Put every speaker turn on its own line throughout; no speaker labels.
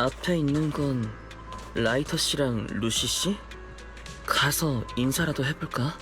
앞에 있는 건 라이터 씨랑 루시 씨? 가서 인사라도 해볼까?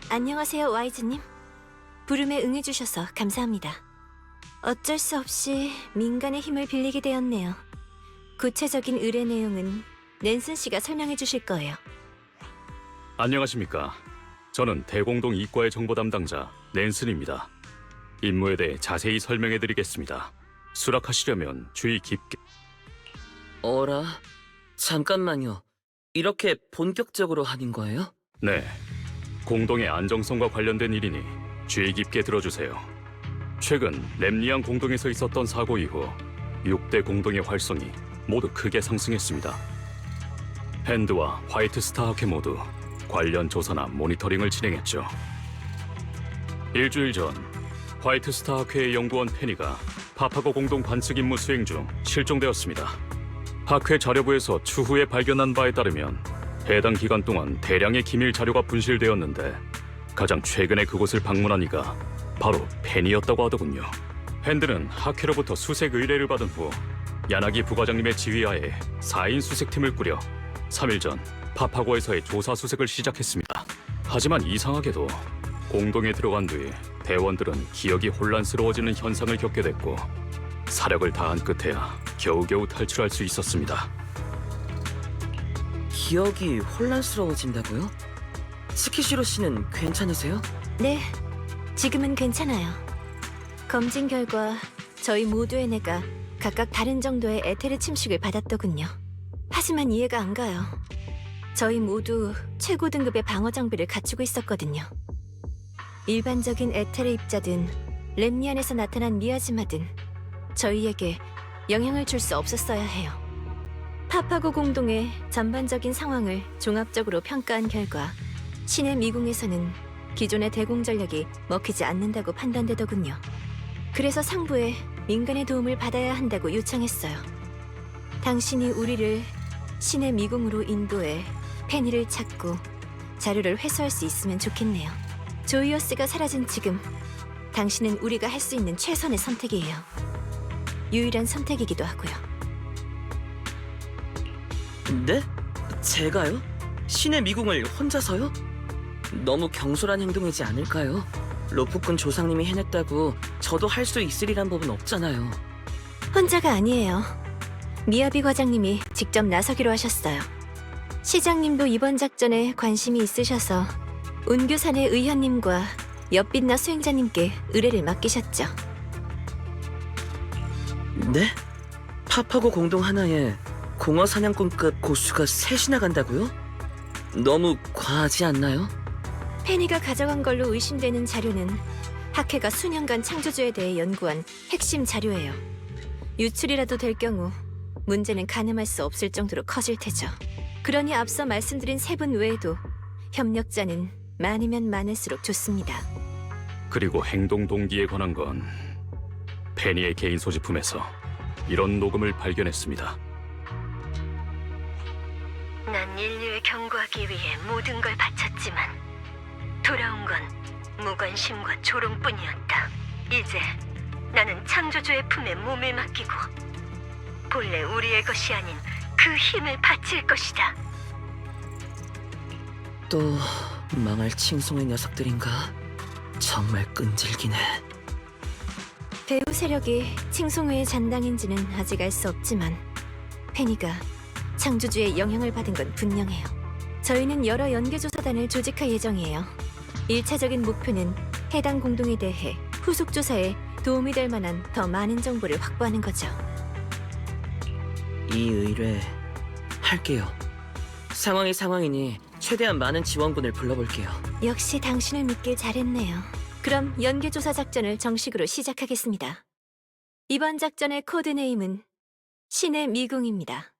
안녕하세요, 와이즈님. 부름에 응해주셔서 감사합니다. 어쩔 수 없이 민간의 힘을 빌리게 되었네요. 구체적인 의뢰 내용은 낸슨 씨가 설명해 주실 거예요.
안녕하십니까. 저는 대공동 이과의 정보 담당자 낸슨입니다. 임무에 대해 자세히 설명해 드리겠습니다. 수락하시려면 주의 깊게...
어라? 잠깐만요. 이렇게 본격적으로 하는 거예요?
네, 공동의 안정성과 관련된 일이니 주의 깊게 들어주세요. 최근 렘리안 공동에서 있었던 사고 이후 6대 공동의 활성이 모두 크게 상승했습니다. 핸드와 화이트 스타 학회 모두 관련 조사나 모니터링을 진행했죠. 일주일 전 화이트 스타 학회의 연구원 페니가 파파고 공동 관측 임무 수행 중 실종되었습니다. 학회 자료부에서 추후에 발견한 바에 따르면 해당 기간 동안 대량의 기밀 자료가 분실되었는데 가장 최근에 그곳을 방문한 이가 바로 페니였다고 하더군요. 핸드는 학회로부터 수색 의뢰를 받은 후 야나기 부과장님의 지휘하에 4인 수색팀을 꾸려 3일 전 파파고에서의 조사 수색을 시작했습니다. 하지만 이상하게도 공동에 들어간 뒤 대원들은 기억이 혼란스러워지는 현상을 겪게 됐고 사력을 다한 끝에야 겨우겨우 탈출할 수 있었습니다.
기억이 혼란스러워진다고요? 스키시로 씨는 괜찮으세요?
네, 지금은 괜찮아요. 검진 결과 저희 모두의 뇌가 각각 다른 정도의 에테르 침식을 받았더군요. 하지만 이해가 안 가요. 저희 모두 최고 등급의 방어 장비를 갖추고 있었거든요. 일반적인 에테르 입자든 렘니안에서 나타난 미아지마든 저희에게 영향을 줄 수 없었어야 해요. 파파고 공동의 전반적인 상황을 종합적으로 평가한 결과 신의 미궁에서는 기존의 대공 전략이 먹히지 않는다고 판단되더군요. 그래서 상부에 민간의 도움을 받아야 한다고 요청했어요. 당신이 우리를 신의 미궁으로 인도해 페니를 찾고 자료를 회수할 수 있으면 좋겠네요. 조이어스가 사라진 지금 당신은 우리가 할 수 있는 최선의 선택이에요. 유일한 선택이기도 하고요.
네? 제가요? 신의 미궁을 혼자서요? 너무 경솔한 행동이지 않을까요? 로프꾼 조상님이 해냈다고 저도 할 수 있으리란 법은 없잖아요.
혼자가 아니에요. 미야비 과장님이 직접 나서기로 하셨어요. 시장님도 이번 작전에 관심이 있으셔서 운교산의 의현님과 옆빛나 수행자님께 의뢰를 맡기셨죠.
네? 파파고 공동 하나에 공허 사냥꾼급 고수가 셋이나 간다고요? 너무 과하지 않나요?
페니가 가져간 걸로 의심되는 자료는 학회가 수년간 창조주에 대해 연구한 핵심 자료예요. 유출이라도 될 경우 문제는 가늠할 수 없을 정도로 커질 테죠. 그러니 앞서 말씀드린 세 분 외에도 협력자는 많으면 많을수록 좋습니다.
그리고 행동 동기에 관한 건 페니의 개인 소지품에서 이런 녹음을 발견했습니다.
난 인류를 경고하기 위해 모든 걸 바쳤지만 돌아온 건 무관심과 조롱뿐이었다. 이제 나는 창조주의 품에 몸을 맡기고 본래 우리의 것이 아닌 그 힘을 바칠 것이다.
또 망할 칭송의 녀석들인가? 정말 끈질기네.
배우 세력이 칭송회의 잔당인지는 아직 알 수 없지만 페니가 창조주의 영향을 받은 건 분명해요. 저희는 여러 연계조사단을 조직할 예정이에요. 1차적인 목표는 해당 공동에 대해 후속 조사에 도움이 될 만한 더 많은 정보를 확보하는 거죠.
이 의뢰 할게요. 상황이니 최대한 많은 지원군을 불러볼게요.
역시 당신을 믿길 잘했네요. 그럼 연계조사 작전을 정식으로 시작하겠습니다. 이번 작전의 코드네임은 신의 미궁입니다.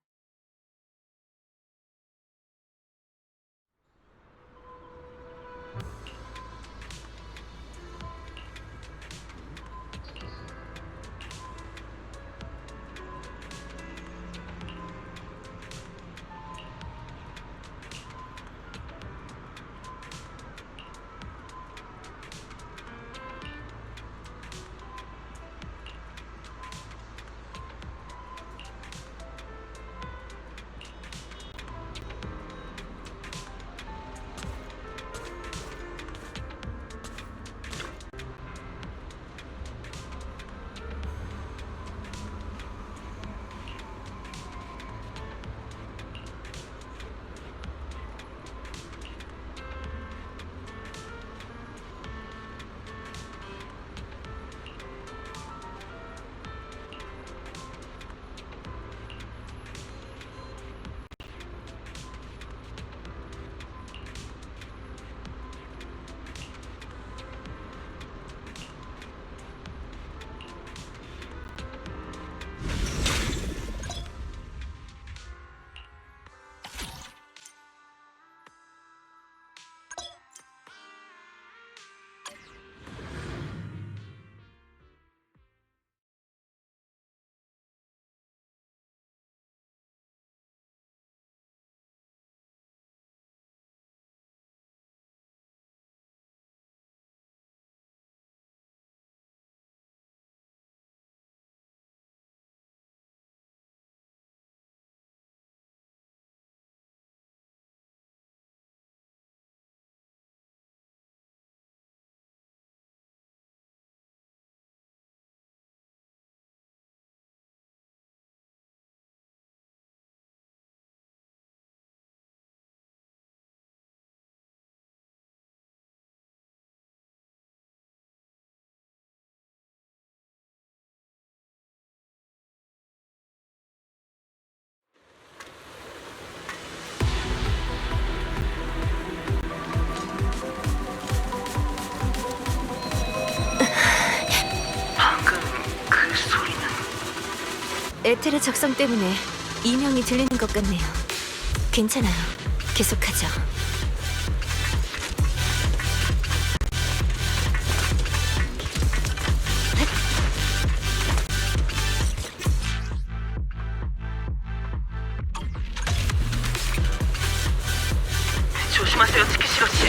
방금 그 소리는...
에테르 적성 때문에 이명이 들리는 것 같네요. 괜찮아요. 계속하죠.
조심하세요, 치키시로 씨.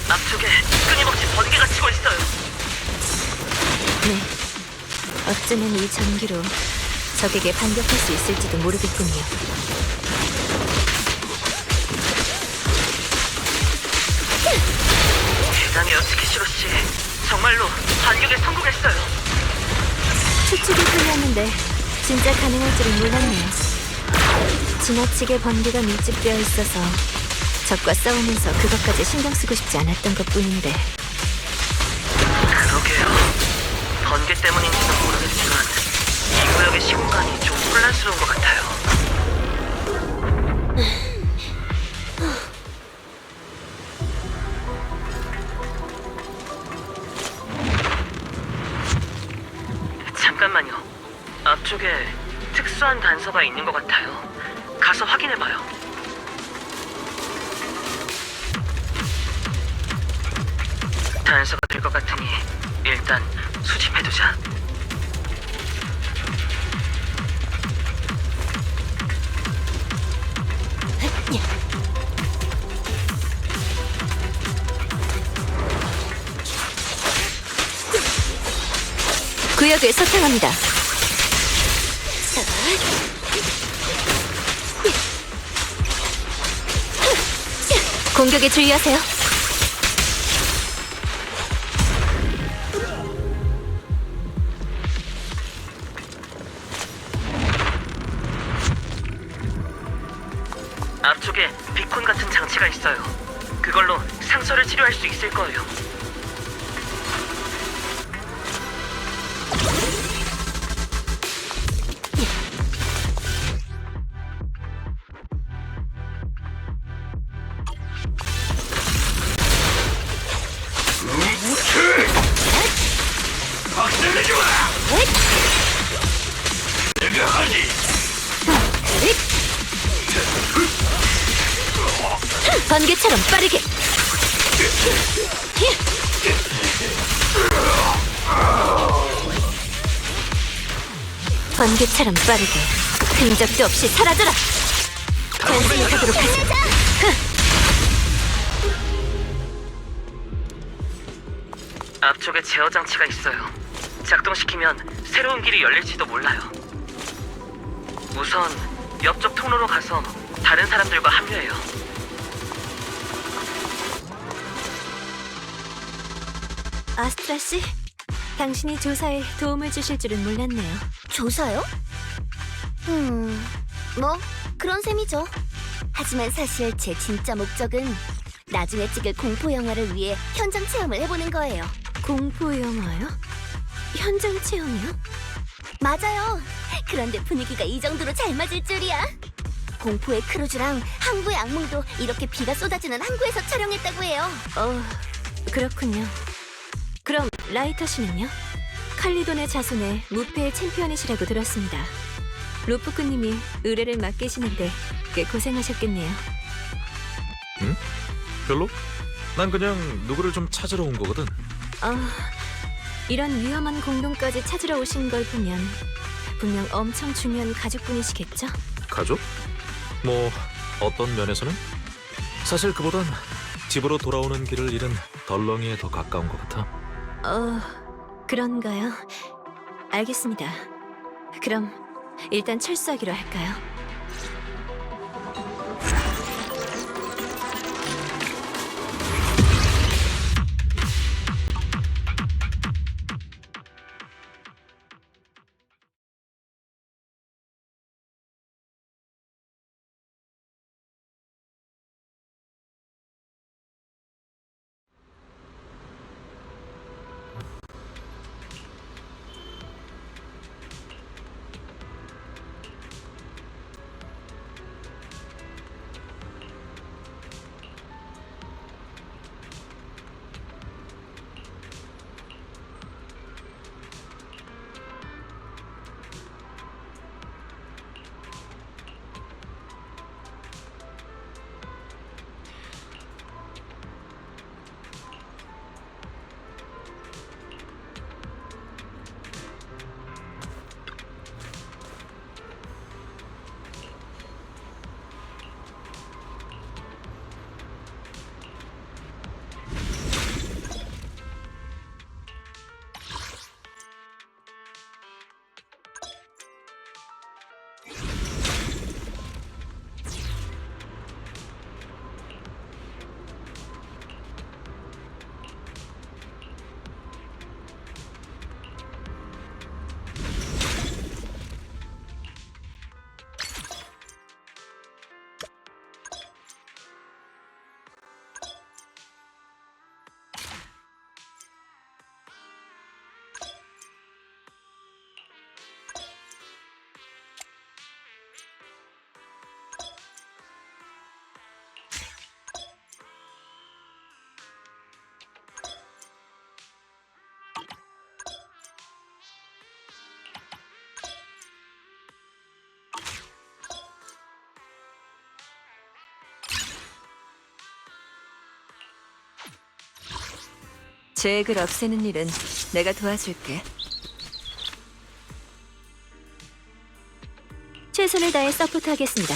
앞쪽에 끊임없이 번개가 치고 있어요.
네. 어쩌면 이 전기로 적에게 반격할 수 있을지도 모르겠군요.
대단해요, 치키시로 씨. 정말로 반격에 성공했어요.
추측이 풀렸는데 진짜 가능할 줄은 몰랐네요. 지나치게 번개가 밀집되어 있어서 적과 싸우면서 그것까지 신경 쓰고 싶지 않았던 것뿐인데.
그러게요. 번개 때문인지는 모르겠지만 이 구역의 시공간이 좀 혼란스러운 것 같아요. 잠깐만요. 앞쪽에 특수한 단서가 있는 것 같아요. 가서 확인해봐요. 단서가 될 것 같으니 일단 수집해두자.
구역을 소탕합니다. 공격에 주의하세요.
앞쪽에 비콘 같은 장치가 있어요. 그걸로 상처를 치료할 수 있을 거예요.
번개처럼 빠르게. 번개처럼 빠르게. 흔적도 없이 사라져라. 전쟁에 가도록 하자.
앞쪽에 제어 장치가 있어요. 작동시키면 새로운 길이 열릴지도 몰라요. 우선 옆쪽 통로로 가서 다른 사람들과 합류해요.
아스트라 씨, 당신이 조사에 도움을 주실 줄은 몰랐네요.
조사요? 뭐 그런 셈이죠. 하지만 사실 제 진짜 목적은 나중에 찍을 공포 영화를 위해 현장 체험을 해보는 거예요.
공포 영화요? 현장 체험이요?
맞아요. 그런데 분위기가 이 정도로 잘 맞을 줄이야. 공포의 크루즈랑 항구의 악몽도 이렇게 비가 쏟아지는 항구에서 촬영했다고 해요.
그렇군요. 그럼 라이터 씨는요? 칼리돈의 자손의 무패의 챔피언이시라고 들었습니다. 로프크님이 의뢰를 맡기시는데 꽤 고생하셨겠네요.
별로? 난 그냥 누구를 좀 찾으러 온 거거든.
이런 위험한 공동까지 찾으러 오신 걸 보면 분명 엄청 중요한 가족분이시겠죠?
가족? 뭐 어떤 면에서는? 사실 그보단 집으로 돌아오는 길을 잃은 덜렁이에 더 가까운 것 같아.
그런가요? 알겠습니다. 그럼 일단 철수하기로 할까요?
제액을 없애는 일은 내가 도와줄게.
최선을 다해 서포트하겠습니다.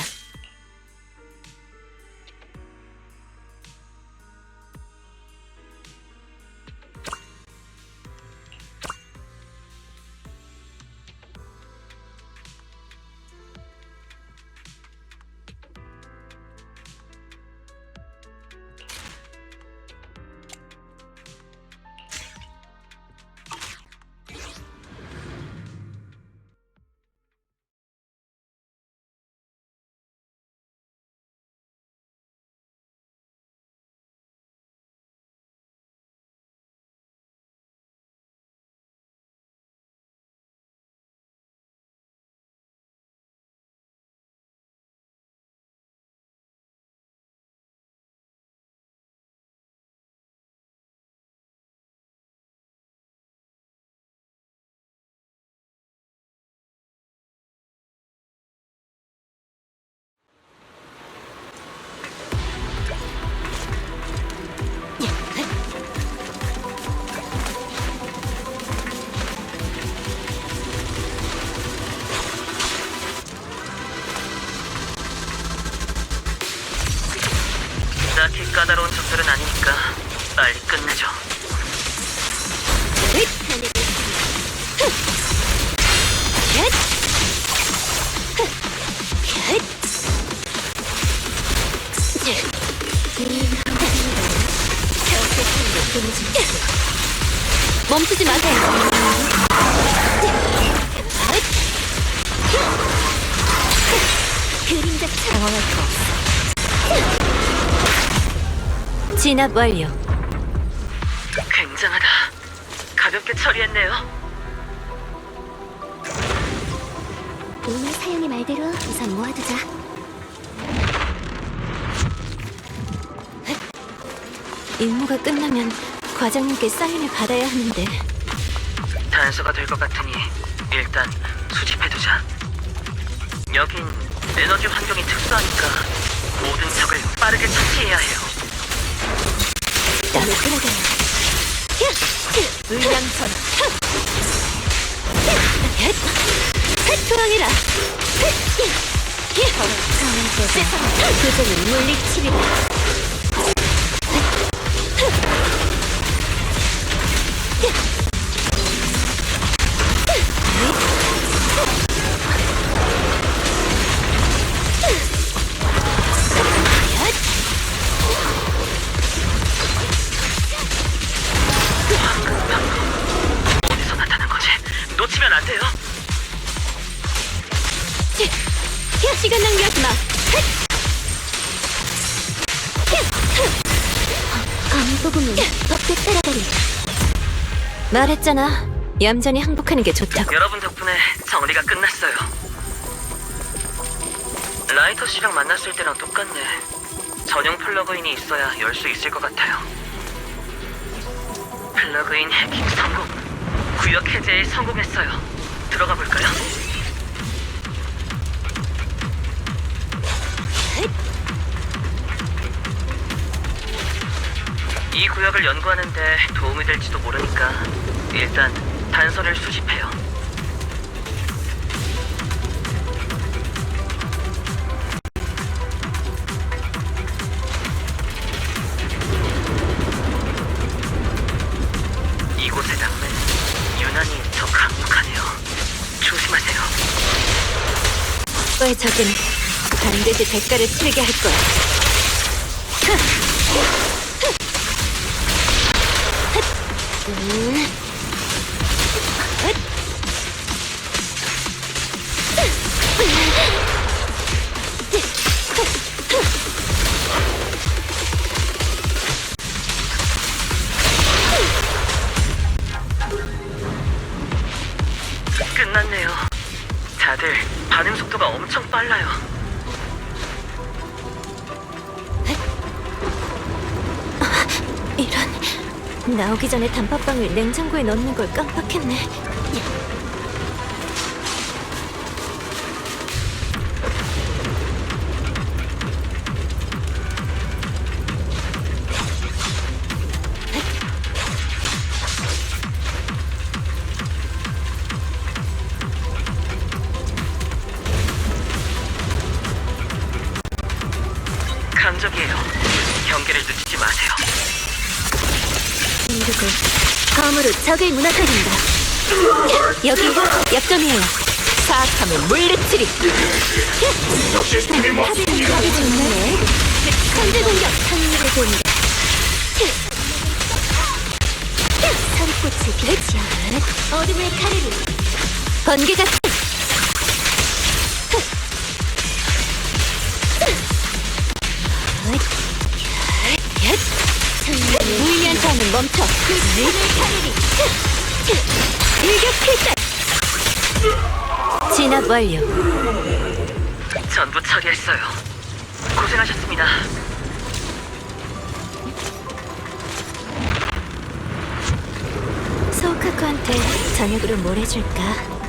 멈추지 마세요. 그림자처럼 당황할 거.
진압 완료.
굉장하다. 가볍게 처리했네요.
오늘 사용의 말대로 우선 모아두자.
임무가 끝나면 과장님께 사인을 받아야 하는데
단서가 될 것 같으니 일단 수집해두자. 여긴 에너지 환경이 특수하니까 모든 적을 빠르게 처치해야 해요.
나를 끌어가요. 물량선.
투항해라.
그들을 물리치리라.
어디서 나타난 거지? 놓치면 안 돼요.
시간 낭비하지 마. 감히 뽑으면 덕대 따라가리.
말했잖아. 얌전히 항복하는 게 좋다고.
여러분 덕분에 정리가 끝났어요. 라이터 씨랑 만났을 때랑 똑같네. 전용 플러그인이 있어야 열 수 있을 것 같아요. 플러그인 해킹 성공. 구역 해제에 성공했어요. 들어가 볼까요? 이 구역을 연구하는데 도움이 될지도 모르니까 일단 단서를 수집해요. 이곳의 낭매는 유난히 더 강력하네요. 조심하세요.
너의 적은 반드시 대가를 치르게 할 거야.
끝났네요. 다들 반응 속도가 엄청 빨라요.
이런, 나오기 전에 단팥빵을 냉장고에 넣는 걸 깜빡했네.
감적이에요. 경계를 늦추지 마세요.
그리고
검으로 적을 무너뜨린다.
여기 약점이에요. 사악함을 물리치리.
하기 좋네. 선제 공격. 상륙의 공격. 서리꽃의 빛이야. 어둠의 카르리.
번개가 무의미한 싸움은 멈춰.
어둠의 카르리.
일격 필살. 진압 완료.
전부 처리했어요. 고생하셨습니다.
소우카쿠한테 저녁으로 뭘 해줄까?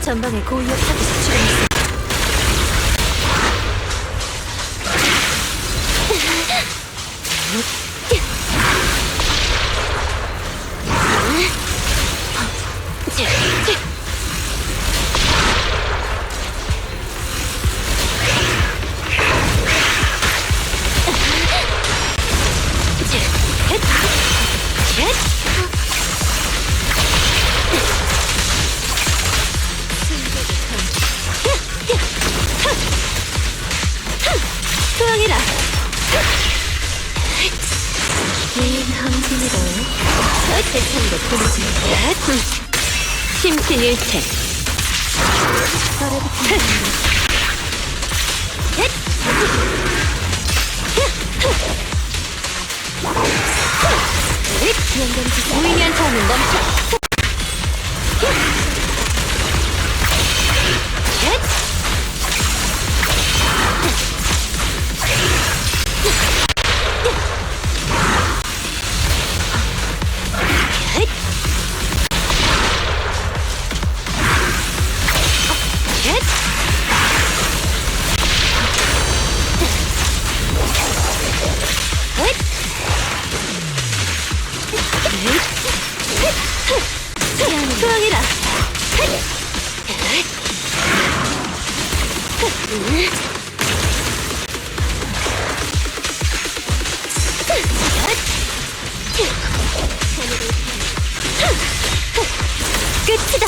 전방에 고위력 타깃이 출현했어. 소용이라.
이 검진으로 세상으로 보내주는
심신일체. 무의미한 싸움은 멈춰. 소용이라. 끝이다.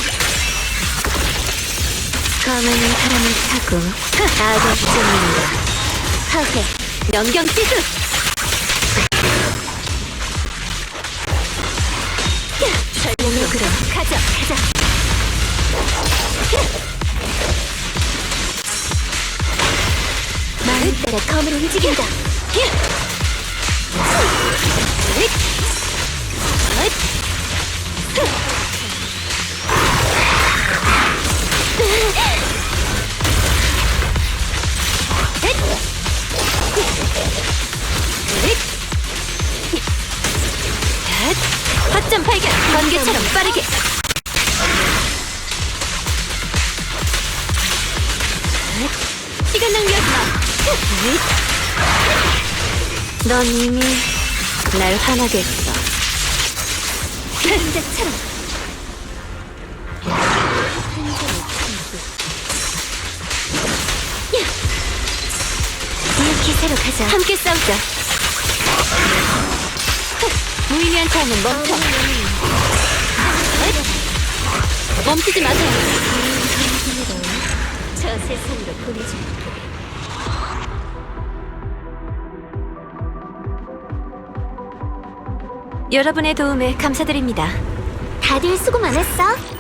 검은 바람을 타고 악을 쫓는다. 하회 명경지수. 전력으로 가자. 마음 따라 검으로 움직인다. 허점 발견. 번개처럼 빠르게. 시간 낭비하지 마. 넌 이미 날 화나게 했어. 그림자처럼. 이 기세로 가자. 함께 싸우자. 무의미한 싸움은 멈춰. 멈추지 마세요. 저 세상으로 보내줄게. 여러분의 도움에 감사드립니다. 다들 수고 많았어.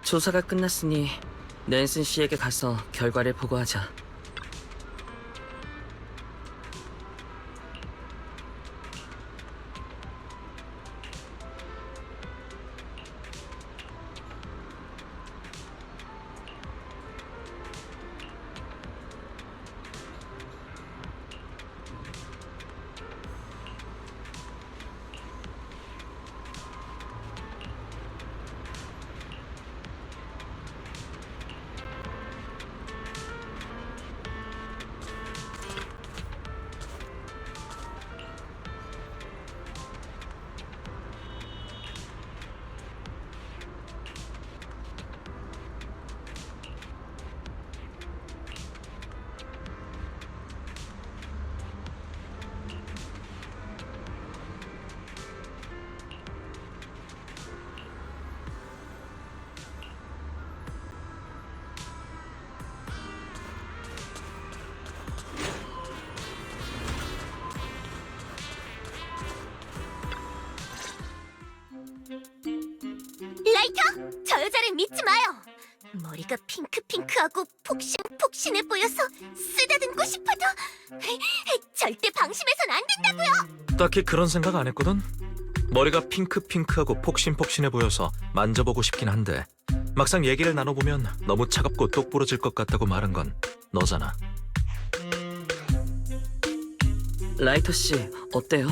조사가 끝났으니 낸슨 씨에게 가서 결과를 보고하자.
라이터, 저 여자를 믿지 마요. 머리가 핑크핑크하고 폭신폭신해 보여서 쓰다듬고 싶어도 절대 방심해선 안 된다고요.
딱히 그런 생각 안 했거든. 머리가 핑크핑크하고 폭신폭신해 보여서 만져보고 싶긴 한데 막상 얘기를 나눠보면 너무 차갑고 똑부러질 것 같다고 말한 건 너잖아.
라이터 씨, 어때요?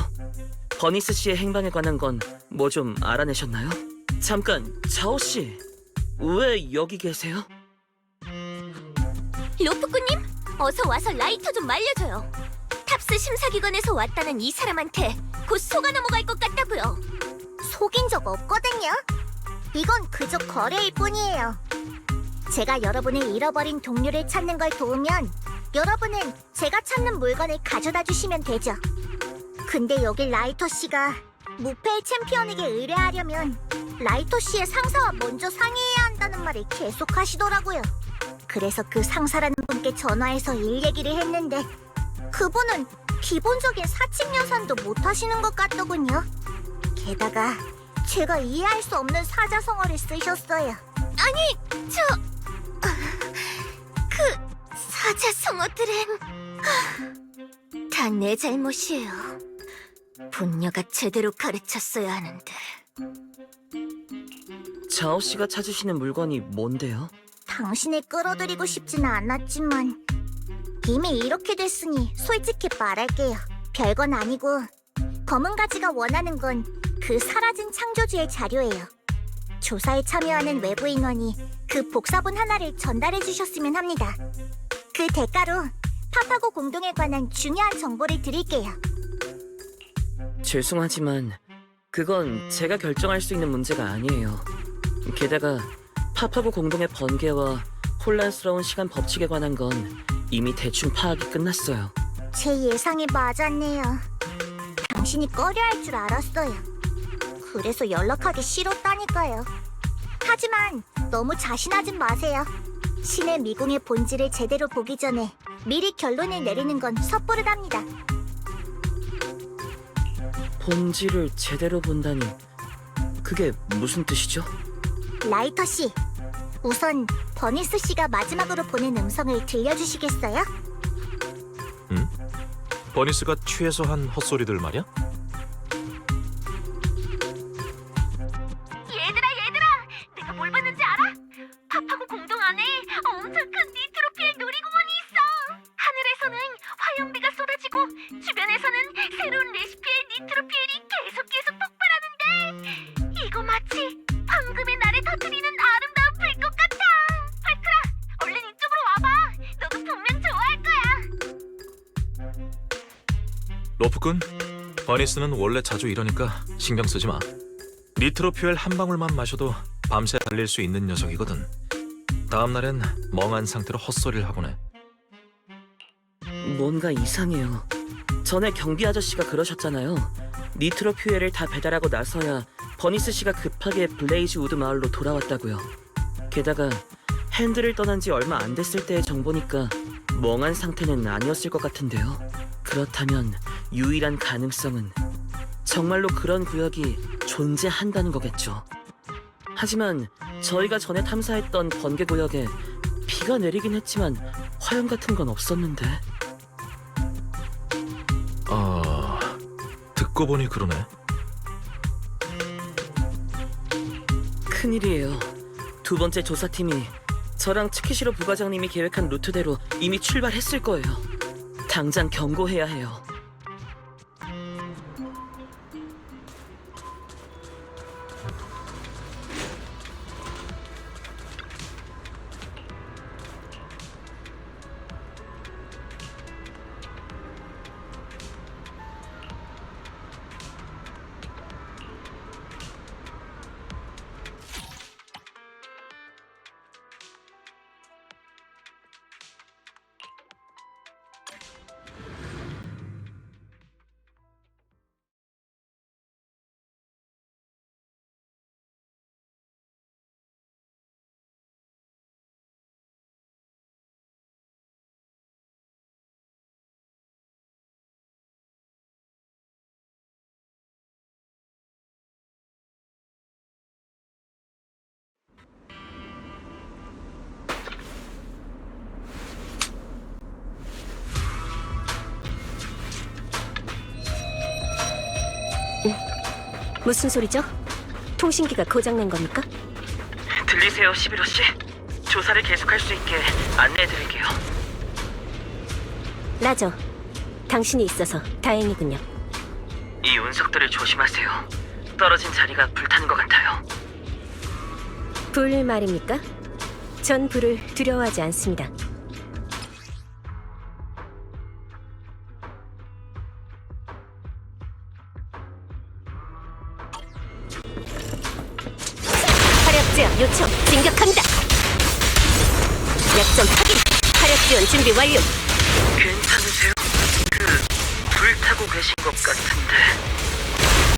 버니스 씨의 행방에 관한 건 뭐 좀 알아내셨나요? 잠깐, 자오 씨, 왜 여기 계세요?
로프꾼님, 어서 와서 라이터 좀 말려줘요. 탑스 심사기관에서 왔다는 이 사람한테 곧 속아 넘어갈 것 같다고요. 속인 적 없거든요. 이건 그저 거래일 뿐이에요. 제가 여러분의 잃어버린 동료를 찾는 걸 도우면 여러분은 제가 찾는 물건을 가져다 주시면 되죠. 근데 여기 라이터 씨가 무패의 챔피언에게 의뢰하려면 라이터 씨의 상사와 먼저 상의해야 한다는 말을 계속 하시더라고요. 그래서 그 상사라는 분께 전화해서 일 얘기를 했는데 그분은 기본적인 사칭 연산도 못 하시는 것 같더군요. 게다가 제가 이해할 수 없는 사자성어를 쓰셨어요. 아니, 그 사자성어들은 다 내 잘못이에요. 분녀가 제대로 가르쳤어야 하는데.
자오 씨가 찾으시는 물건이 뭔데요?
당신을 끌어들이고 싶지는 않았지만 이미 이렇게 됐으니 솔직히 말할게요. 별건 아니고 검은 가지가 원하는 건 그 사라진 창조주의 자료예요. 조사에 참여하는 외부 인원이 그 복사본 하나를 전달해 주셨으면 합니다. 그 대가로 팝하고 공동에 관한 중요한 정보를 드릴게요.
죄송하지만 그건 제가 결정할 수 있는 문제가 아니에요. 게다가 팝하고 공동의 번개와 혼란스러운 시간 법칙에 관한 건 이미 대충 파악이 끝났어요.
제 예상이 맞았네요. 당신이 꺼려할 줄 알았어요. 그래서 연락하기 싫었다니까요. 하지만 너무 자신하진 마세요. 신의 미궁의 본질을 제대로 보기 전에 미리 결론을 내리는 건 섣부르답니다.
본질을 제대로 본다니 그게 무슨 뜻이죠?
라이터 씨, 우선 버니스 씨가 마지막으로 보낸 음성을 들려주시겠어요?
버니스가 취해서 한 헛소리들 말이야?
얘들아, 내가 뭘 봤는지 알아? 팝하고 공동 안에 엄청 큰 니트로필 놀이공원이 있어. 하늘에서는 화염비가 쏟아지고 주변에서는 새로운 레시피의 니트로필이 계속 폭발하는데 이거 마치 황금의 날에 터뜨리는 아름다운 불꽃 같아. 발크라, 얼른 이쪽으로 와봐. 너도 분명 좋아할 거야.
로프꾼, 버니스는 원래 자주 이러니까 신경 쓰지 마. 니트로퓨엘 한 방울만 마셔도 밤새 달릴 수 있는 녀석이거든. 다음 날엔 멍한 상태로 헛소리를 하곤 해.
뭔가 이상해요. 전에 경비 아저씨가 그러셨잖아요. 니트로 퓨엘을 다 배달하고 나서야 버니스 씨가 급하게 블레이즈 우드 마을로 돌아왔다고요. 게다가 핸들을 떠난 지 얼마 안 됐을 때의 정보니까 멍한 상태는 아니었을 것 같은데요. 그렇다면 유일한 가능성은 정말로 그런 구역이 존재한다는 거겠죠. 하지만 저희가 전에 탐사했던 번개 구역에 비가 내리긴 했지만 화염 같은 건 없었는데.
듣고 보니 그러네.
큰일이에요. 두 번째 조사팀이 저랑 츠키시로 부과장님이 계획한 루트대로 이미 출발했을 거예요. 당장 경고해야 해요.
무슨 소리죠? 통신기가 고장난 겁니까?
들리세요, 11호씨? 조사를 계속할 수 있게 안내해드릴게요.
라저, 당신이 있어서 다행이군요.
이 운석들을 조심하세요. 떨어진 자리가 불타는 것 같아요.
불 말입니까? 전 불을 두려워하지 않습니다. 화력 제압 요청 진격합니다. 약점 확인. 화력 지원 준비 완료.
괜찮으세요? 불타고 계신 것 같은데.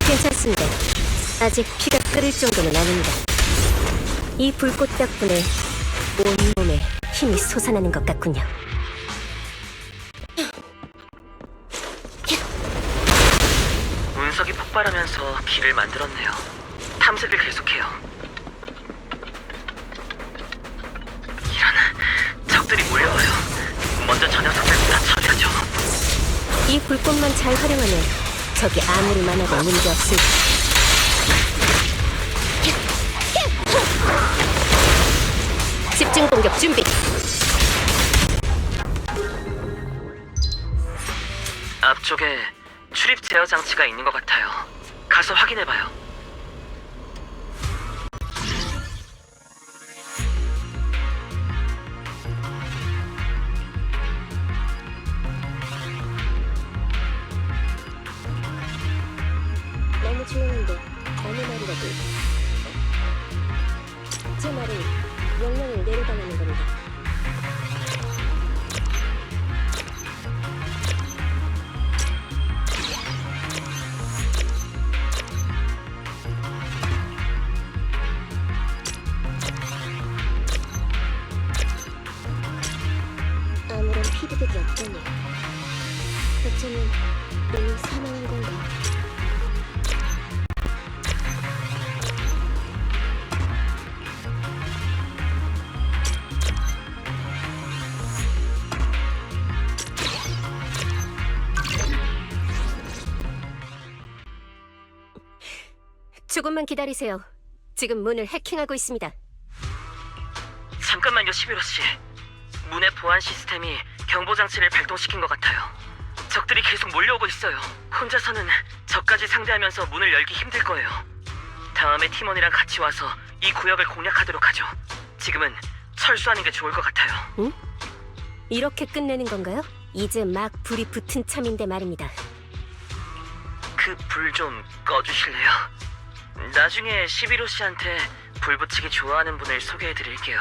괜찮습니다. 아직 피가 끓을 정도는 아닙니다. 이 불꽃 덕분에 온몸에 힘이 솟아나는 것 같군요.
운석이 폭발하면서 길을 만들었네요. 탐색을 계속해요. 이런, 적들이 몰려와요. 먼저 저 녀석들부터 처리하죠.
이 불꽃만 잘 활용하면 적이 아무리 많아도 문제없습니다. 집중 공격 준비.
앞쪽에 출입 제어 장치가 있는 것 같아요. 가서 확인해봐요.
너무 조용한데 어느 말이라도. 제 말은 명령을 내려달라는 겁니다. 아무런 피드백이 없다니. 어쩌면 너무 사망한 건가? 조금만 기다리세요. 지금 문을 해킹하고 있습니다.
잠깐만요, 11호씨. 문의 보안 시스템이 경보 장치를 발동시킨 것 같아요. 적들이 계속 몰려오고 있어요. 혼자서는 적까지 상대하면서 문을 열기 힘들 거예요. 다음에 팀원이랑 같이 와서 이 구역을 공략하도록 하죠. 지금은 철수하는 게 좋을 것 같아요.
이렇게 끝내는 건가요? 이제 막 불이 붙은 참인데 말입니다.
그 불 좀 꺼주실래요? 나중에 11호씨한테 불 붙이기 좋아하는 분을 소개해드릴게요.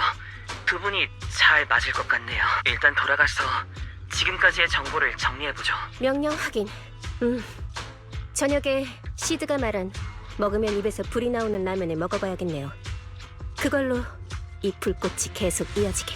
두 분이 잘 맞을 것 같네요. 일단 돌아가서 지금까지의 정보를 정리해보죠.
명령 확인. 저녁에 시드가 말한 먹으면 입에서 불이 나오는 라면을 먹어봐야겠네요. 그걸로 이 불꽃이 계속 이어지게.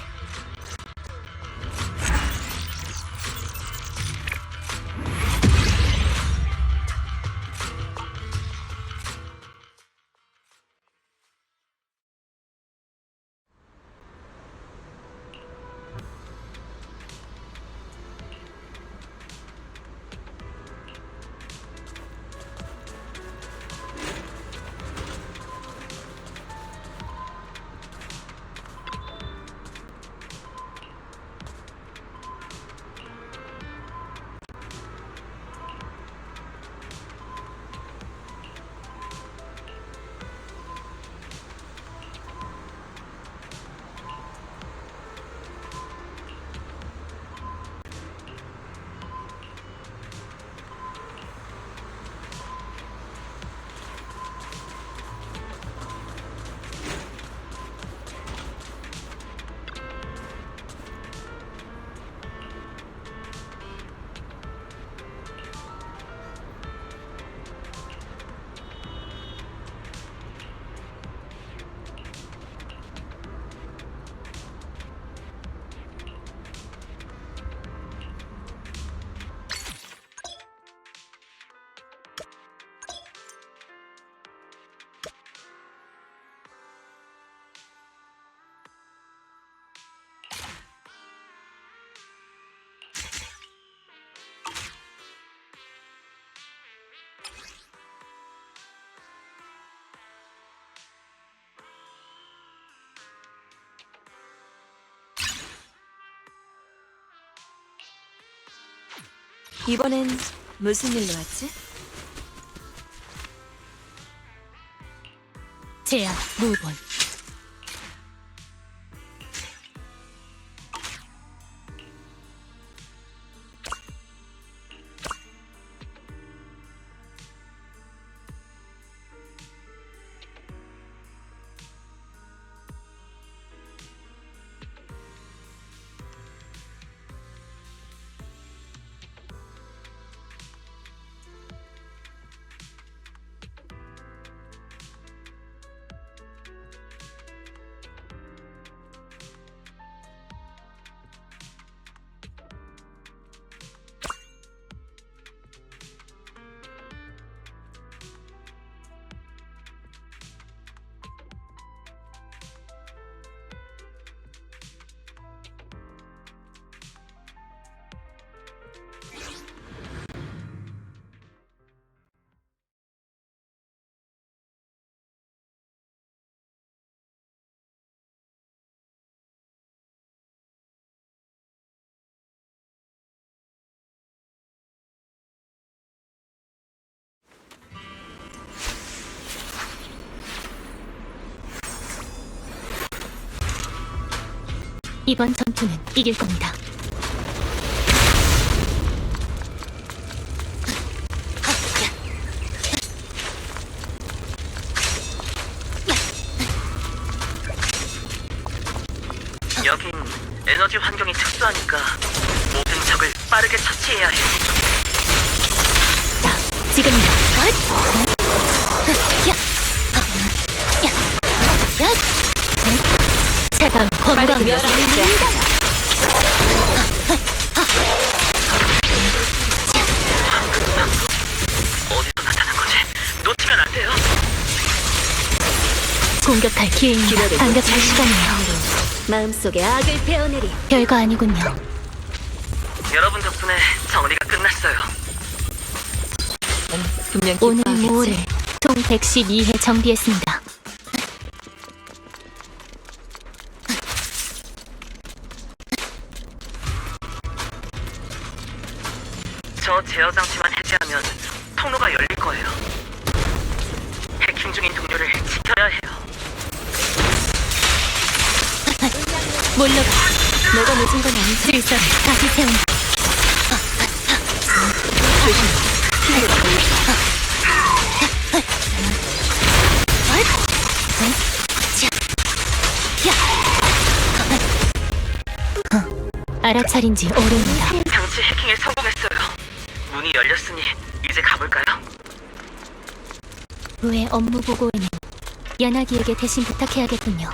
이번엔 무슨 일로 왔지?
제야, 무본. 이번 전투는 이길 겁니다.
여긴 에너지 환경이 특수하니까 모든 적을 빠르게 처치해야 해.
자, 지금입니다. 차가운 건강 멸합니다.
어디서 나타난 거지? 놓치면 안 돼요.
공격할 기회입니다. 반격할 시간이에요.
마음속에 악을 베어내리.
별거 아니군요.
여러분 덕분에 정리가 끝났어요.
분명
오늘
기뻐하겠지?
모호를 총 112회 정비했습니다.
저 제어 장치만 해제하면 통로가 열릴 거예요. 해킹 중인 동료를 지켜야 해요.
물러가.
내가 늦은 건 아니지.
질서를 다시 세운다. 알아차린 지 오래입니다.
장치 해킹에 성공했어요. 문이 열렸으니 이제 가볼까요?
후의 업무 보고에는 야나기에게 대신 부탁해야겠군요.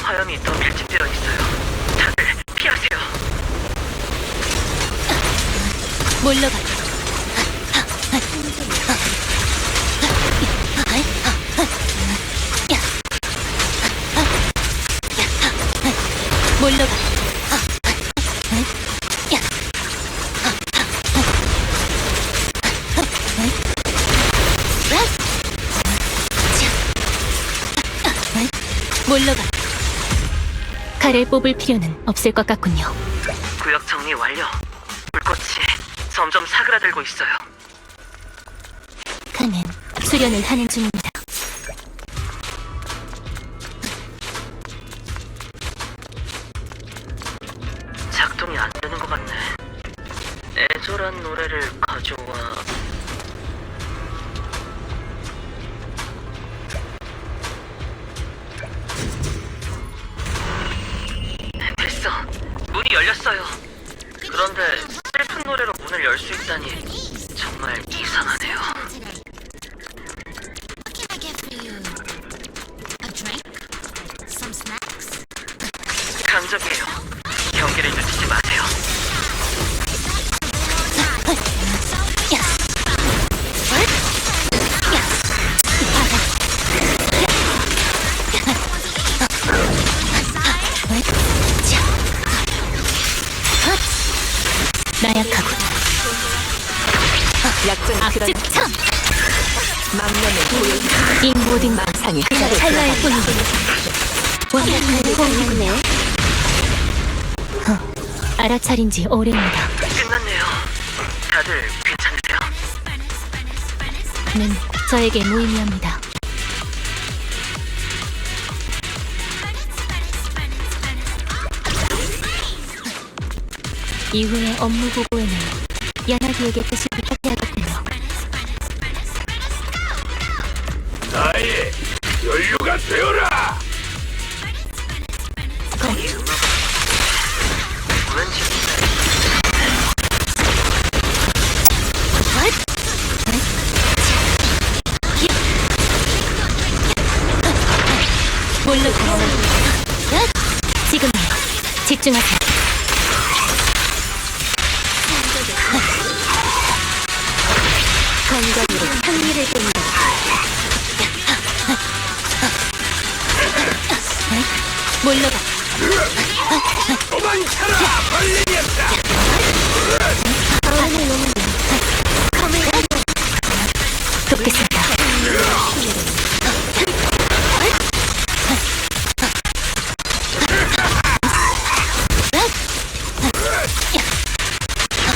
화염이 더 밀집되어 있어요. 다들 피하세요.
물러가. 물러가. 물러가. 칼을 뽑을 필요는 없을 것 같군요.
구역 정리 완료. 불꽃이 점점 사그라들고 있어요.
칸은 수련을 하는 중입니다.
작동이 안 되는 것 같네. 애절한 노래를 가져와. 됐어. 문이 열렸어요. 그런데 슬픈 노래로 문을 열 수 있다니 정말 이상하네요. 강적이에요. 경계를 늦추지 마세요.
나약하고
약점이 그런
악즙참!
망령의 고용
이 모든 것
망상이
그냥
하나를
찰나일
들어간다.
뿐이고 공군요. 알아차린 지 오래입니다.
끝났네요. 다들 괜찮으세요?
는 저에게 무의미합니다. 이후의 업무 보고에는 야나기에게 뜻을 부탁해야겠군요.
나의 연료가 되어라.
물러가세요. 지금 집중하세요. 건강으로 향기를 봅니다. 물러가.
도망쳐라. 벌레였다.
돕겠습니다.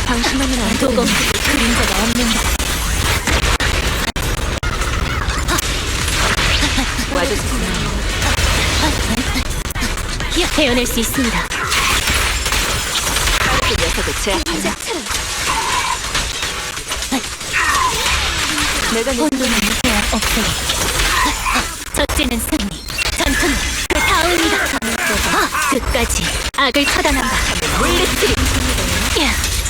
당신만은 안 도검 그림자가 없는다.
와주세요.
헤어낼 수 있습니다.
그 녀석을 제압하자. 내가
혼돈은 제약 없으니 첫째는 승리, 전투는 그 다음이다. 끝까지 악을 처단한다.
물리치리.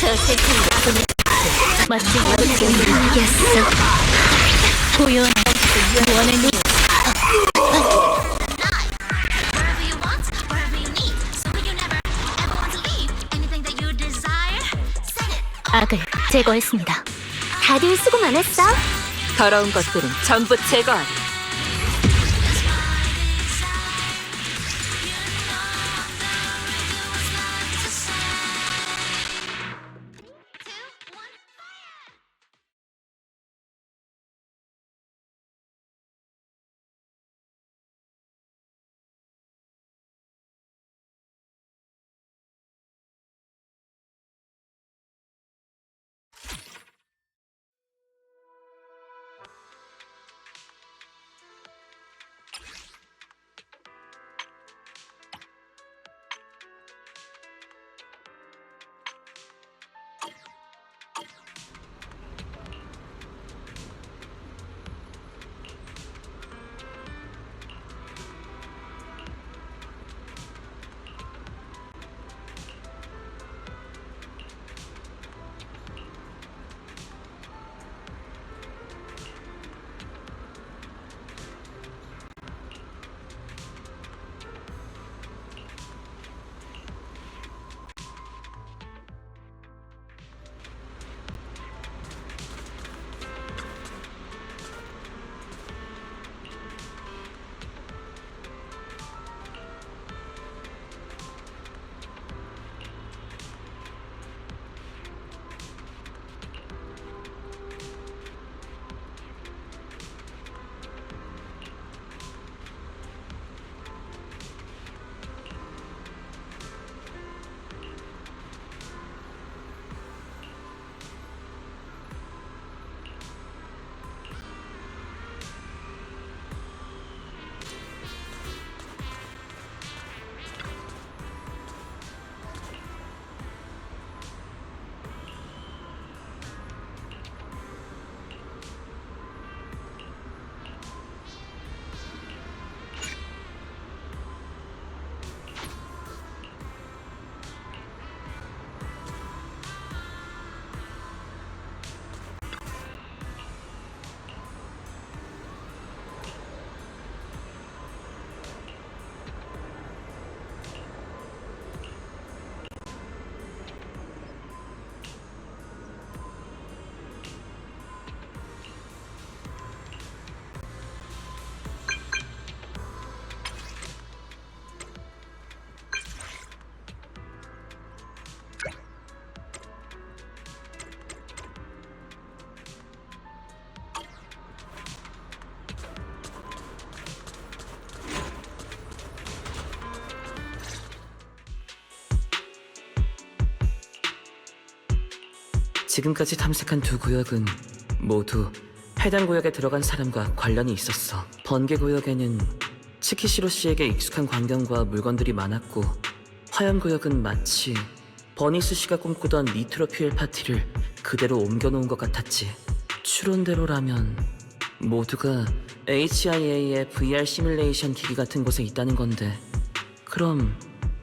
저 세상에 멋진 이겼어. 고요한 원한이 악을 제거했습니다. 다들 수고 많았어.
더러운 것들은 전부 제거하리.
지금까지 탐색한 두 구역은 모두 해당 구역에 들어간 사람과 관련이 있었어. 번개 구역에는 치키시로 씨에게 익숙한 광경과 물건들이 많았고, 화염 구역은 마치 버니스 씨가 꿈꾸던 니트로 퓨엘 파티를 그대로 옮겨놓은 것 같았지. 추론대로라면 모두가 HIA의 VR 시뮬레이션 기기 같은 곳에 있다는 건데, 그럼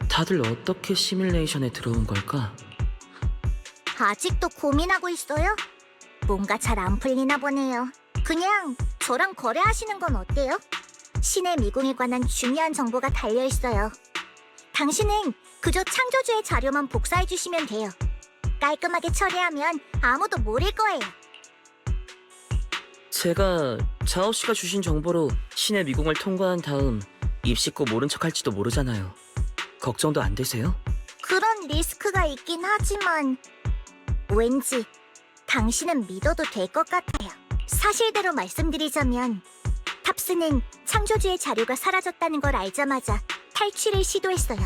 다들 어떻게 시뮬레이션에 들어온 걸까?
아직도 고민하고 있어요? 뭔가 잘 안 풀리나 보네요. 그냥 저랑 거래하시는 건 어때요? 신의 미궁에 관한 중요한 정보가 달려 있어요. 당신은 그저 창조주의 자료만 복사해 주시면 돼요. 깔끔하게 처리하면 아무도 모를 거예요.
제가 자오 씨가 주신 정보로 신의 미궁을 통과한 다음 입 씻고 모른 척 할지도 모르잖아요. 걱정도 안 되세요?
그런 리스크가 있긴 하지만 왠지 당신은 믿어도 될 것 같아요. 사실대로 말씀드리자면 탑스는 창조주의 자료가 사라졌다는 걸 알자마자 탈취를 시도했어요.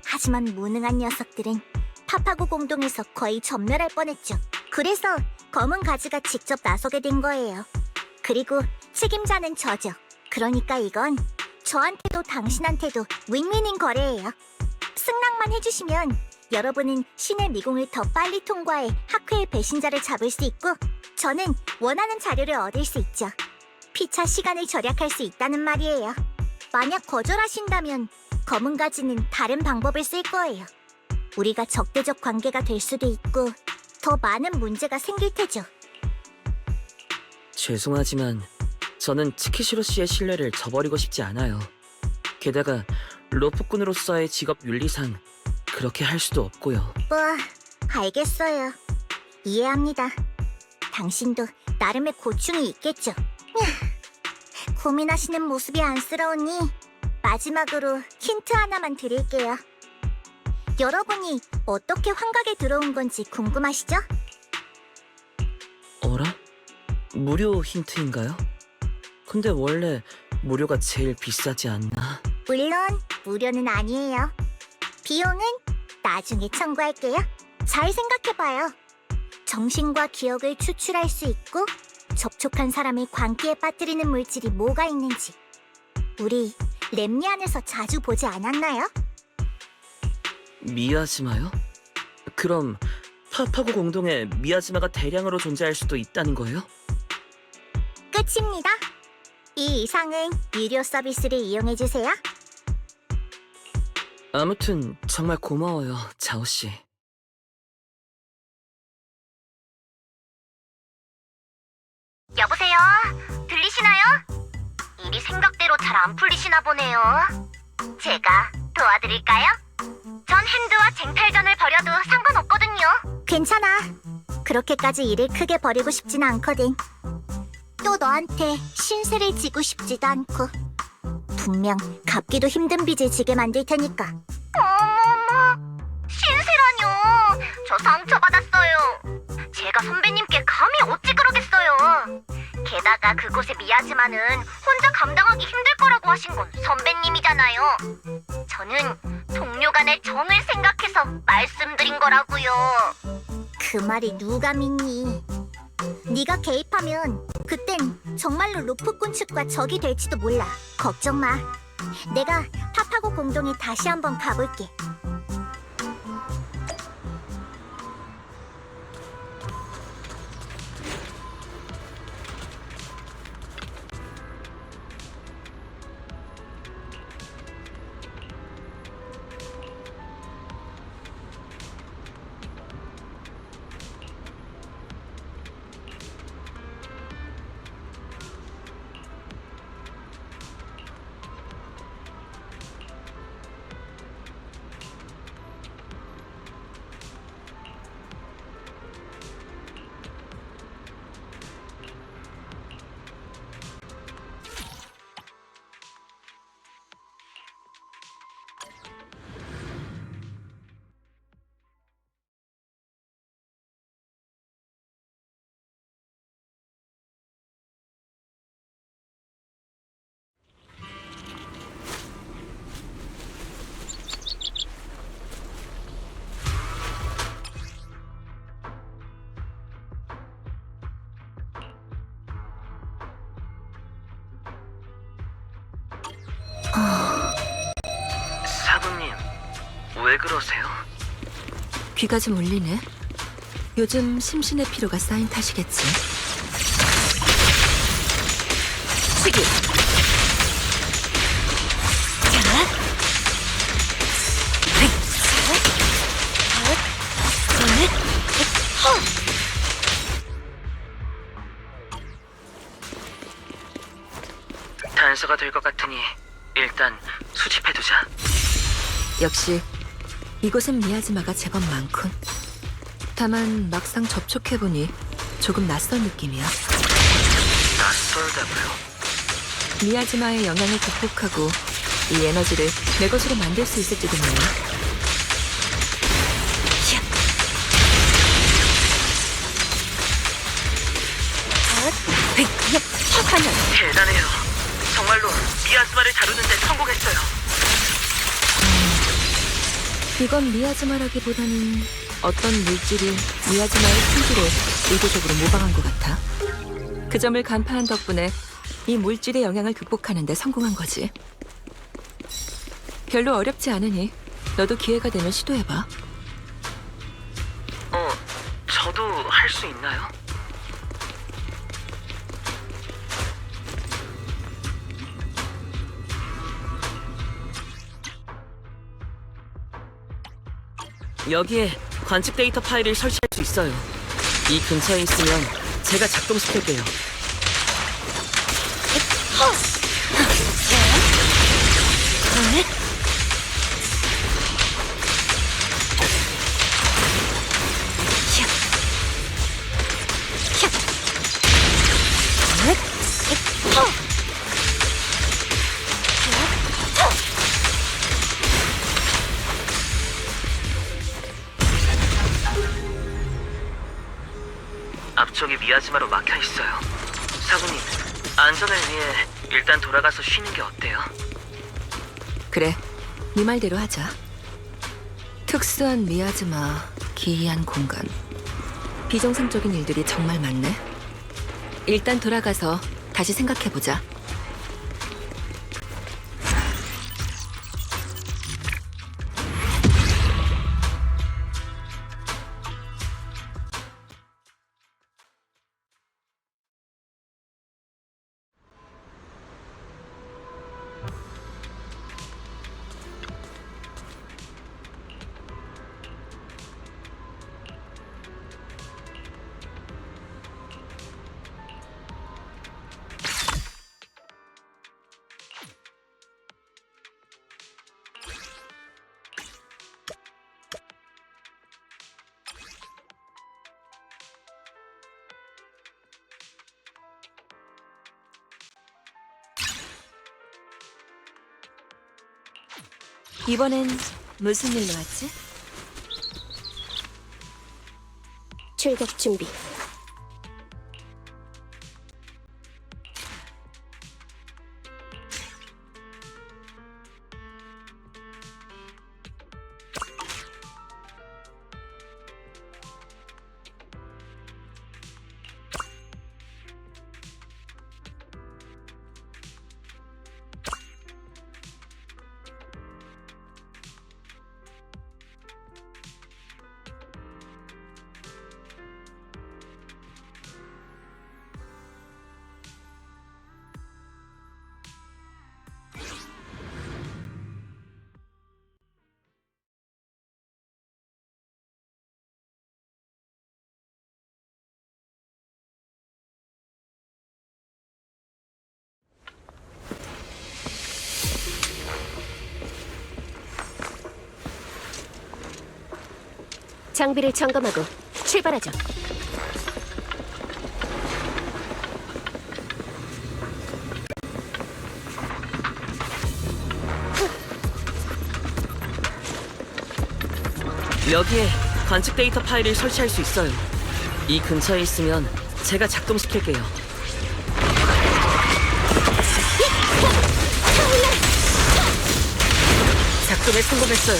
하지만 무능한 녀석들은 파파고 공동에서 거의 전멸할 뻔했죠. 그래서 검은 가지가 직접 나서게 된 거예요. 그리고 책임자는 저죠. 그러니까 이건 저한테도 당신한테도 윈윈인 거래예요. 승낙만 해주시면 여러분은 신의 미궁을 더 빨리 통과해 하크의 배신자를 잡을 수 있고, 저는 원하는 자료를 얻을 수 있죠. 피차 시간을 절약할 수 있다는 말이에요. 만약 거절하신다면 검은 가지는 다른 방법을 쓸 거예요. 우리가 적대적 관계가 될 수도 있고 더 많은 문제가 생길 테죠.
죄송하지만 저는 치키시로 씨의 신뢰를 저버리고 싶지 않아요. 게다가 로프꾼으로서의 직업 윤리상 그렇게 할 수도 없고요.
뭐, 알겠어요. 이해합니다. 당신도 나름의 고충이 있겠죠. 고민하시는 모습이 안쓰러우니 마지막으로 힌트 하나만 드릴게요. 여러분이 어떻게 환각에 들어온 건지 궁금하시죠?
어라? 무료 힌트인가요? 근데 원래 무료가 제일 비싸지 않나?
물론 무료는 아니에요. 비용은 나중에 청구할게요. 잘 생각해봐요. 정신과 기억을 추출할 수 있고 접촉한 사람을 광기에 빠뜨리는 물질이 뭐가 있는지 우리 렘리안에서 자주 보지 않았나요?
미야지마요? 그럼 파파고 공동에 미야지마가 대량으로 존재할 수도 있다는 거예요?
끝입니다. 이 이상은 유료 서비스를 이용해주세요.
아무튼 정말 고마워요, 자오 씨.
여보세요? 들리시나요? 일이 생각대로 잘 안 풀리시나 보네요. 제가 도와드릴까요? 전 핸드와 쟁탈전을 벌여도 상관없거든요. 괜찮아. 그렇게까지 일을 크게 벌이고 싶진 않거든. 또 너한테 신세를 지고 싶지도 않고. 분명 갚기도 힘든 빚을 지게 만들 테니까. 어머머, 신세라뇨. 저 상처받았어요. 제가 선배님께 감히 어찌 그러겠어요. 게다가 그곳의 미야지마는 혼자 감당하기 힘들 거라고 하신 건 선배님이잖아요. 저는 동료 간의 정을 생각해서 말씀드린 거라고요. 그 말이 누가 믿니? 네가 개입하면 그땐 정말로 로프꾼 측과 적이 될지도 몰라. 걱정 마. 내가 파파고 공동에 다시 한번 가볼게.
그러세요?
귀가 좀 울리네. 요즘 심신의 피로가 쌓인 탓이겠지. 시기.
단서가 될 것 같으니 일단 수집해두자.
역시 이곳엔 미야지마가 제법 많군. 다만 막상 접촉해보니 조금 낯선 느낌이야.
낯설다고요?
미야지마의 영향을 극복하고 이 에너지를 내 것으로 만들 수 있을지도 몰라.
대단해요. 정말로 미야스마를 다루는데 성공했어요.
이건 미야지마라기보다는 어떤 물질이 미야지마의 품질을 의도적으로 모방한 것 같아. 그 점을 간파한 덕분에 이 물질의 영향을 극복하는 데 성공한 거지. 별로 어렵지 않으니 너도 기회가 되면 시도해봐.
저도 할 수 있나요? 여기에 관측 데이터 파일을 설치할 수 있어요. 이 근처에 있으면 제가 작동시킬게요. 앞쪽이 미야지마로 막혀 있어요. 사부님, 안전을 위해 일단 돌아가서 쉬는 게 어때요?
그래, 네 말대로 하자. 특수한 미야지마, 기이한 공간. 비정상적인 일들이 정말 많네. 일단 돌아가서 다시 생각해보자. 이번엔 무슨 일로 왔지?
출격 준비. 장비를 점검하고 출발하죠.
여기에 관측 데이터 파일을 설치할 수 있어요. 이 근처에 있으면 제가 작동시킬게요. 작동에 성공했어요.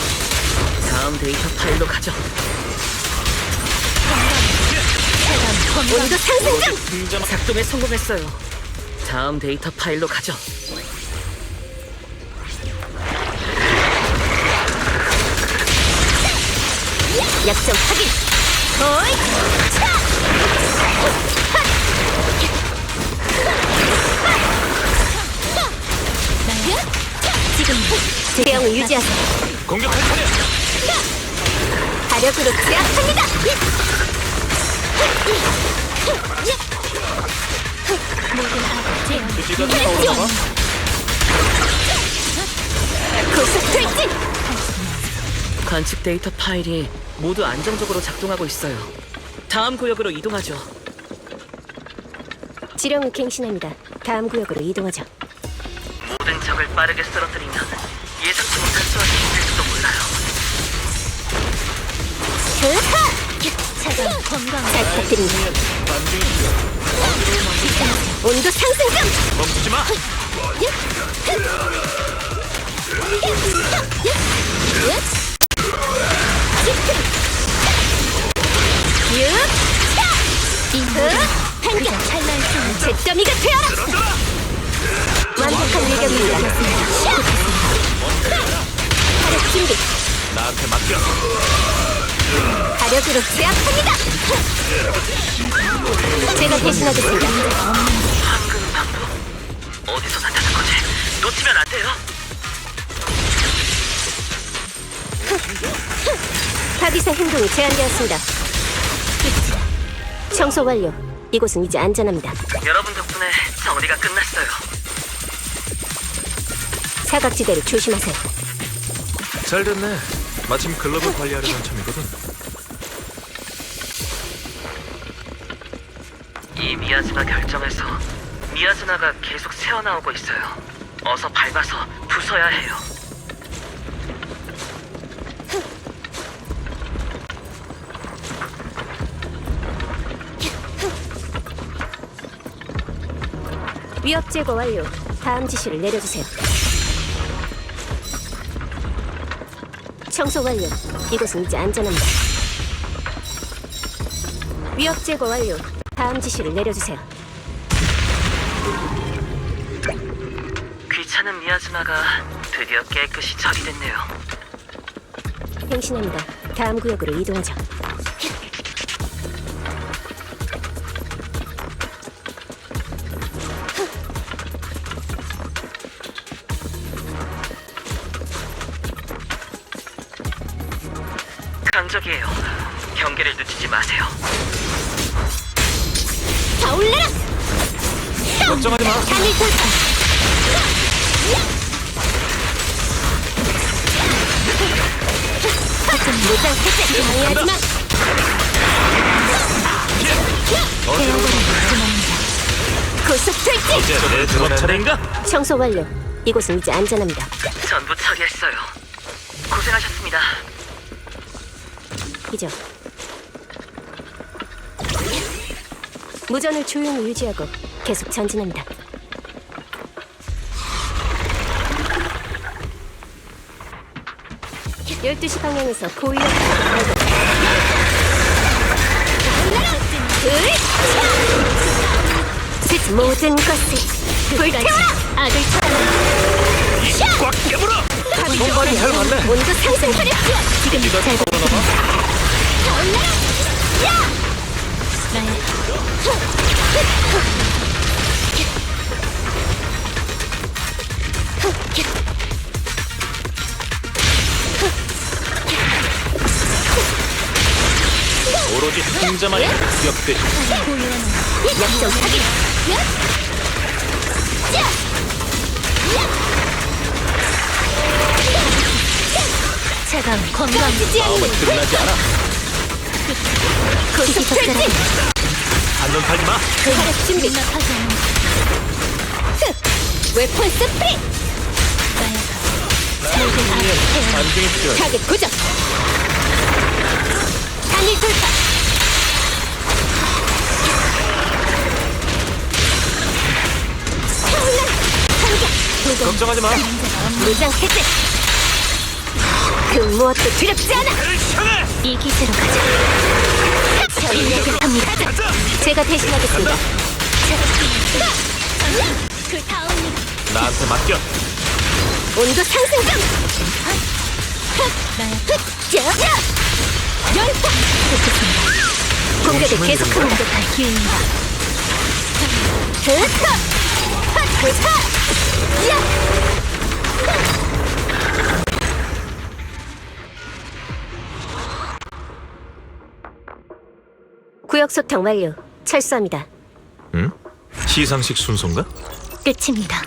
다음 데이터 파일로 가죠.
온도 상승 중!
작동에 성공했어요. 다음 데이터 파일로 가죠.
약점 확인. 어이, 차! 지금 제형을 유지하세요.
공격할 차례.
화력으로 제압합니다.
유지가 떠오르나?
고속 돌진.
관측 데이터 파일이 모두 안정적으로 작동하고 있어요. 다음 구역으로 이동하죠.
지령을 갱신합니다. 다음 구역으로 이동하죠.
모든 적을 빠르게 쓰러뜨리면 예상치 못한 수확이 있을지도 몰라요.
차가운 건강 잘 부탁드립니다. 온도 상승 중.
멈추지 마.
반격! 잿더미가 되어라! 완벽한 일격입니다. 화력 준비!
나한테 맡겨.
화력으로 제압합니다! 제가 대신하겠습니다.
황금 방도 어디서 나타난 거지? 놓치면 안 돼요.
파기사 행동이 제한되었습니다. 청소 완료. 이곳은 이제 안전합니다.
여러분 덕분에 정리가 끝났어요.
사각지대를 조심하세요.
잘 됐네. 마침 글로벌 관리하려던 참이거든.
이 미야즈나 결정에서 미야즈나가 계속 새어나오고 있어요. 어서 밟아서 부숴야 해요.
위협 제거 완료. 다음 지시를 내려주세요. 청소 완료. 이곳은 이제 안전합니다. 위협 제거 완료. 다음 지시를 내려주세요.
귀찮은 미야즈나가 드디어 깨끗이 처리됐네요.
행신합니다. 다음 구역으로 이동하죠.
강적이에요. 경계를 늦추지 마세요.
다 올라라!
걱정하지 마.
단일 돌파! 무장 해제! 방해하지 마! 고속 돌진!
이제 내 드론 차례인가?
청소 완료. 이곳은 이제 안전합니다.
전부 처리했어요. 고생하셨습니다.
이죠. 무전을 조용히 유지하고 계속 전진합니다. 열두 시 방향에서 고위력 모든 것을 불태워라! 악을 처단하라!
꽉 깨물어. 손발이 잘 맞네.
온도 상승 화력! 지금
네가
잘
떠오르나 봐. 오로지 승자만이 기억되지.
약점 확인! 차가운 건강지지 않는
마음은 드러나지 않아.
고속 돌진!
한눈 팔지 마.
화력 준비! 웨폰 스프릿!
반등이 필요해.
타겟 고정! 단일 돌파! 타올라! 반격! 불공!
걱정하지 마.
무장 해제! 그 무엇도 두렵지 않아! 이 기세로 가자! 인력을 합니다! 제가 대신하겠습니다! 그 다음
나한테 맡겨.
온도 상승 중! 열파! 공격을 계속하는 공격할 기회입니다. 으차! 으차! 야! 구역 소탕 완료. 철수합니다.
응? 시상식 순서인가?
끝입니다.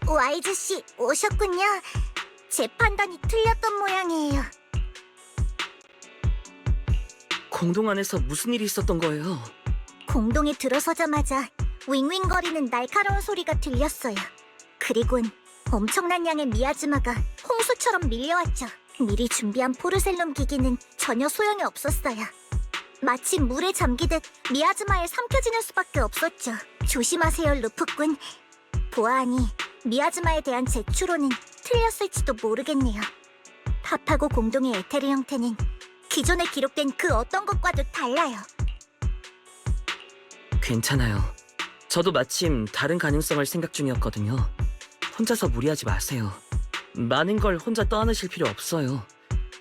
와이즈 씨 오셨군요. 제 판단이 틀렸던 모양이에요.
공동 안에서 무슨 일이 있었던 거예요?
공동에 들어서자마자 윙윙거리는 날카로운 소리가 들렸어요. 그리곤 엄청난 양의 미아즈마가 홍수처럼 밀려왔죠. 미리 준비한 포르셀룸 기기는 전혀 소용이 없었어요. 마치 물에 잠기듯 미아즈마에 삼켜지는 수밖에 없었죠. 조심하세요, 루프꾼. 보아하니 미아즈마에 대한 제 추론은 틀렸을지도 모르겠네요. 팝하고 공동의 에테르 형태는 기존에 기록된 그 어떤 것과도 달라요.
괜찮아요. 저도 마침 다른 가능성을 생각 중이었거든요. 혼자서 무리하지 마세요. 많은 걸 혼자 떠안으실 필요 없어요.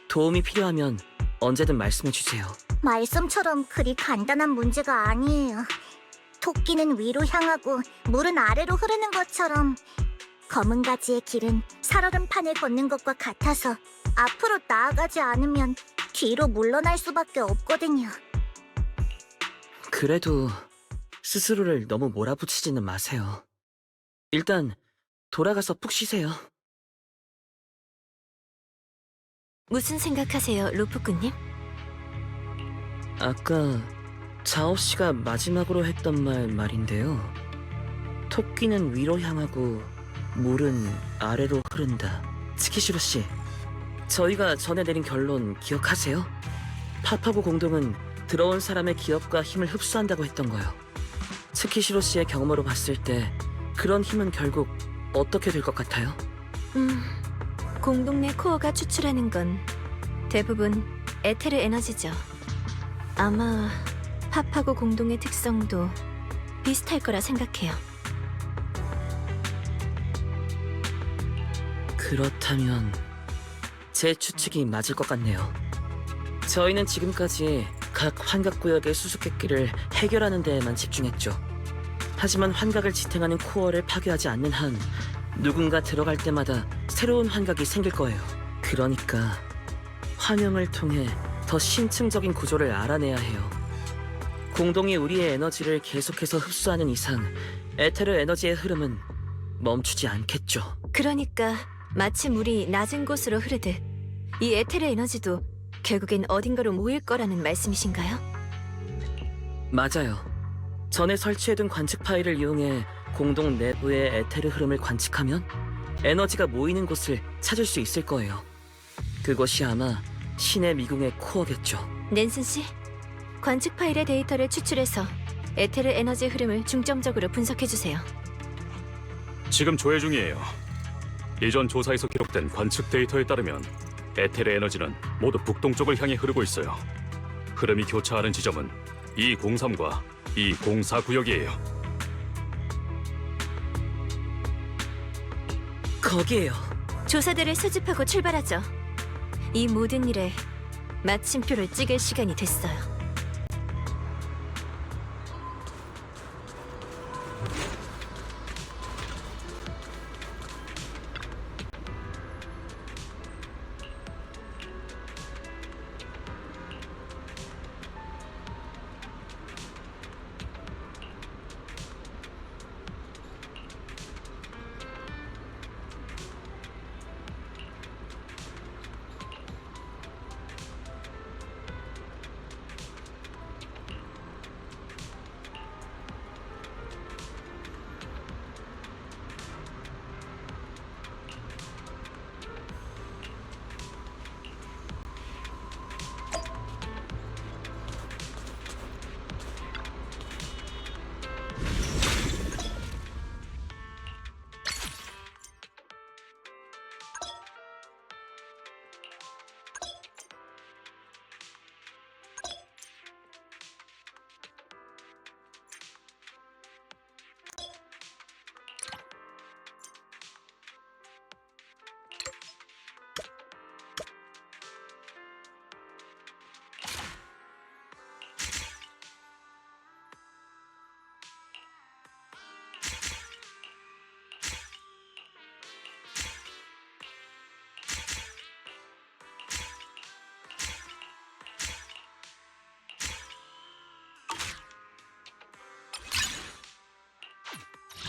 도움이 필요하면 언제든 말씀해 주세요.
말씀처럼 그리 간단한 문제가 아니에요. 토끼는 위로 향하고 물은 아래로 흐르는 것처럼 검은 가지의 길은 살얼음 판을 걷는 것과 같아서 앞으로 나아가지 않으면 뒤로 물러날 수밖에 없거든요.
그래도 스스로를 너무 몰아붙이지는 마세요. 일단 돌아가서 푹 쉬세요.
무슨 생각하세요, 루프꾼님?
아까 자오 씨가 마지막으로 했던 말인데요. 토끼는 위로 향하고 물은 아래로 흐른다. 스키시로 씨, 저희가 전에 내린 결론 기억하세요? 팝하고 공동은 들어온 사람의 기억과 힘을 흡수한다고 했던 거요. 스키시로 씨의 경험으로 봤을 때 그런 힘은 결국 어떻게 될 것 같아요?
공동 내 코어가 추출하는 건 대부분 에테르 에너지죠. 아마 팝하고 공동의 특성도 비슷할 거라 생각해요.
그렇다면 제 추측이 맞을 것 같네요. 저희는 지금까지 각 환각구역의 수수께끼를 해결하는 데에만 집중했죠. 하지만 환각을 지탱하는 코어를 파괴하지 않는 한 누군가 들어갈 때마다 새로운 환각이 생길 거예요. 그러니까 환영을 통해 더 심층적인 구조를 알아내야 해요. 공동이 우리의 에너지를 계속해서 흡수하는 이상 에테르 에너지의 흐름은 멈추지 않겠죠.
그러니까 마치 물이 낮은 곳으로 흐르듯 이 에테르 에너지도 결국엔 어딘가로 모일 거라는 말씀이신가요?
맞아요. 전에 설치해둔 관측 파일을 이용해 공동 내부의 에테르 흐름을 관측하면 에너지가 모이는 곳을 찾을 수 있을 거예요. 그것이 아마 신의 미궁의 코어겠죠.
낸슨 씨, 관측 파일의 데이터를 추출해서 에테르 에너지 흐름을 중점적으로 분석해 주세요.
지금 조회 중이에요. 이전 조사에서 기록된 관측 데이터에 따르면 에테르 에너지는 모두 북동쪽을 향해 흐르고 있어요. 흐름이 교차하는 지점은 203과 204 구역이에요.
거기에요.
조사대를 수집하고 출발하죠. 이 모든 일에 마침표를 찍을 시간이 됐어요.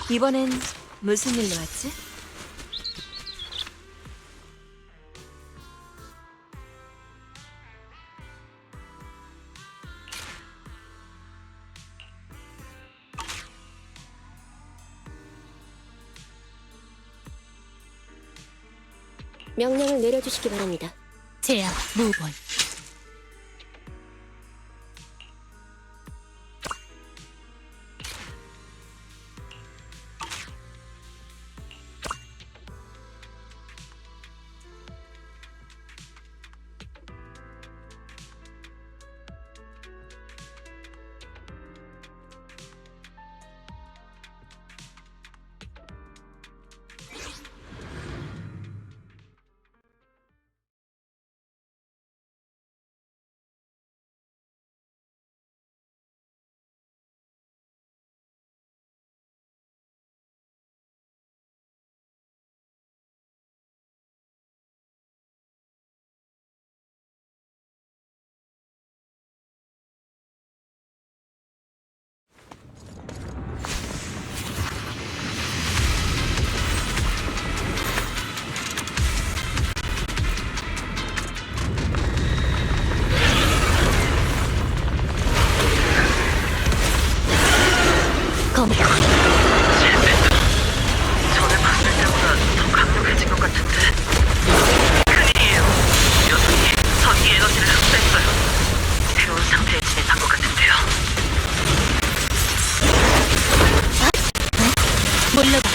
이번엔 무슨 일로 왔지?
명령을 내려주시기 바랍니다.
제압 무본.
검.
전에 봤을 때보다 더 강력해진 것 같은데. 큰일이에요. 녀석이 전기 에너지를 흡수했어요. 새로운 상태에 진입한 것 같은데요.
물러가.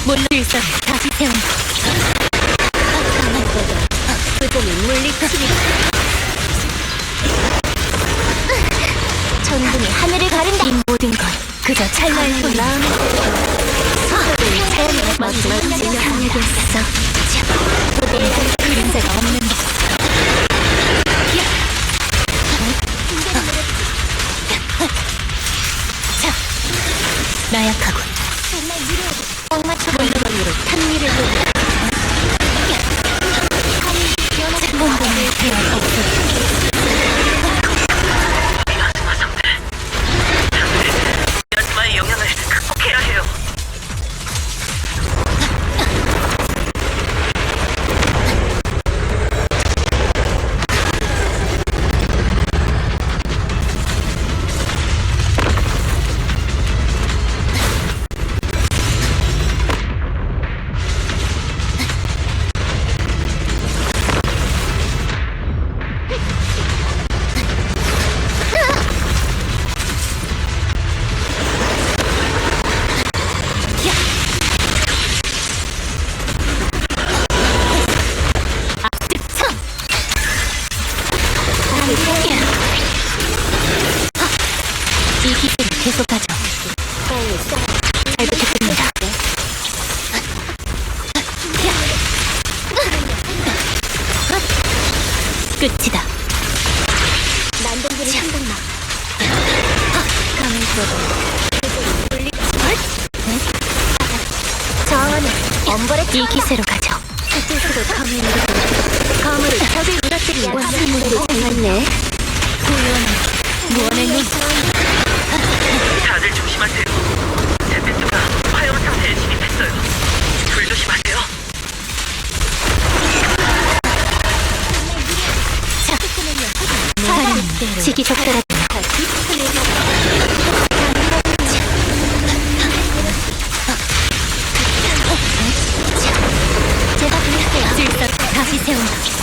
몰라 일선 다시 세운다.
그동이 물리치리다. 전등이 하늘을 가른다.
이 모든 건 그저 찰나의 뿐.
마음을 자연의 마지막 진정하겠어.
그림자가 없는 법. 나약하군.
딱 맞춰 물건으로 탐리를 보내.
혼돈의 대화 없어.
미아즈마의 영향을 극복해야 해요.
이 기술을 계속하죠. 잘 부탁드립니다. 끝이다.
난동들이 한 방만. 저항하는 엄벌의
이 기세로 가죠.
그쪽으로 검으로 적을 무너뜨리는 화살무기를 장았네.
무언의 눈.
다들 조심하세요. 제페토가 화염 상태에 진입했어요. 불 조심하세요.
사람은 시기적절하다.
제가 부를게요.
질서 다시 세운다.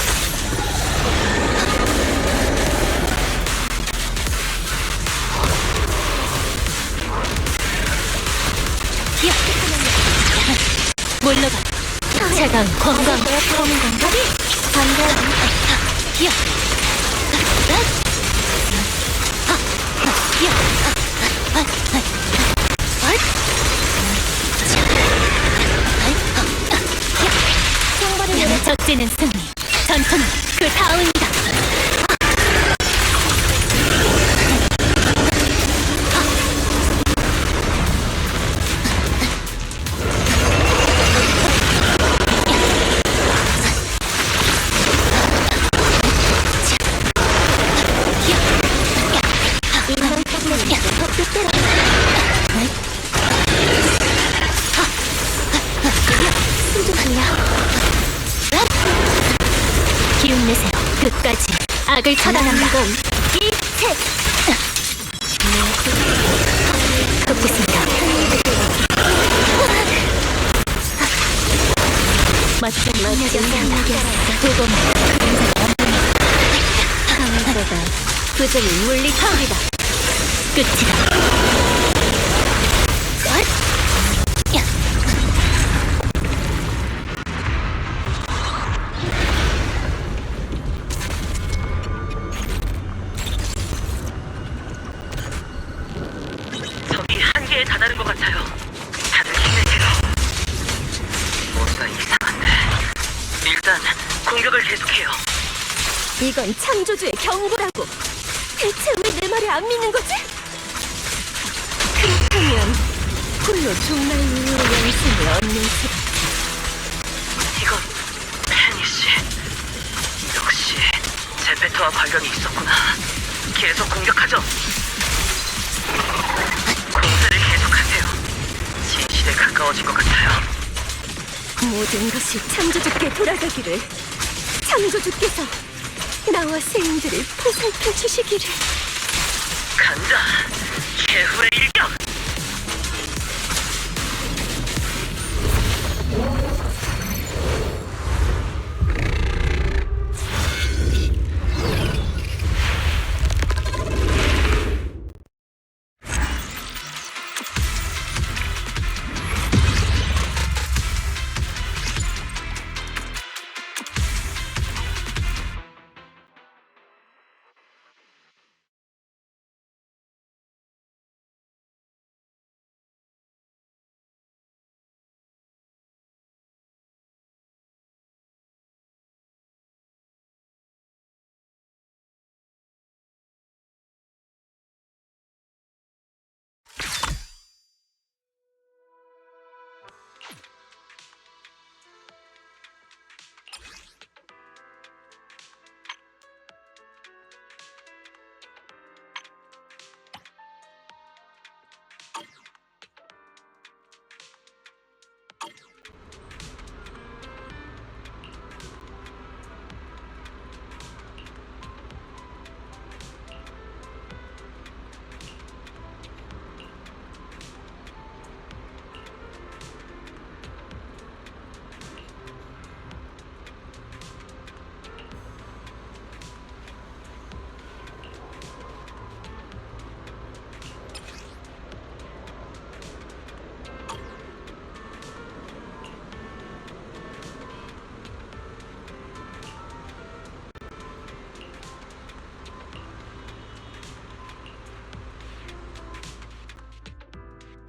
물러가. 차가운 건강.
검은 건가? 반대하기.
기어.
총벌을
적재는 승리. 전투는 그 다음이다.
인간 탐내기 더 뜻대로. 숨좀 돌려.
기운 내세요. 끝까지 악을 처단한다.
이책
걷겠습니다. 멋진 도검
강보다 부정이 물리치리다.
끝이다.
적이 한계에 다다른 것 같아요. 다들 힘내세요. 뭔가 이상한데. 일단 공격을 계속해요.
이건 창조주의 경고라고. 대체 왜 내 말을 안 믿는 거지? 그렇다면 홀로 종말 이후로 영생을 얻는 수.
이건 페니 씨. 역시 제페토와 관련이 있었구나. 계속 공격하죠. 공세를 계속하세요. 진실에 가까워진 것 같아요.
모든 것이 창조주께 돌아가기를. 창조주께서 나와 세인들을 보살펴 주시기를.
간다. 최후의 일격.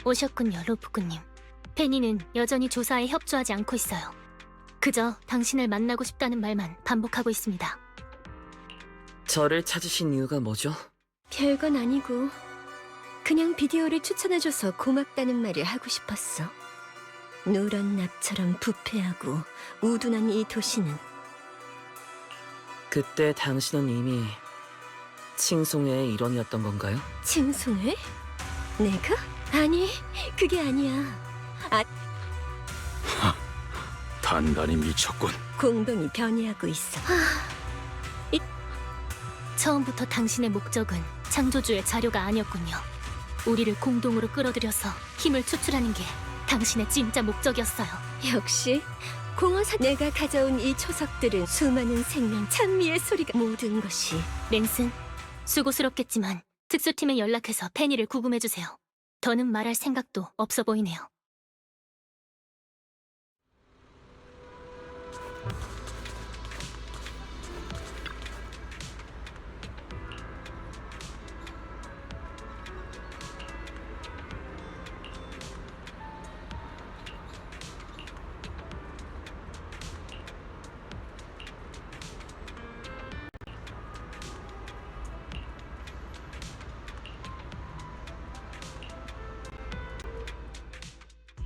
오셨군요, 로프꾼님. 페니는 여전히 조사에 협조하지 않고 있어요. 그저 당신을 만나고 싶다는 말만 반복하고 있습니다.
저를 찾으신 이유가 뭐죠?
별건 아니고 그냥 비디오를 추천해줘서 고맙다는 말을 하고 싶었어. 누런 납처럼 부패하고 우둔한 이 도시는
그때 당신은 이미 칭송회의 일원이었던 건가요?
칭송회? 내가? 아니, 그게 아니야.
단단히 미쳤군.
공동이 변이하고 있어.
처음부터 당신의 목적은 창조주의 자료가 아니었군요. 우리를 공동으로 끌어들여서 힘을 추출하는 게 당신의 진짜 목적이었어요.
역시 공허사 내가 가져온 이 초석들은 수많은 생명 찬미의 소리가 모든 것이
랜슨, 수고스럽겠지만 특수팀에 연락해서 페니를 구금해주세요. 더는 말할 생각도 없어 보이네요.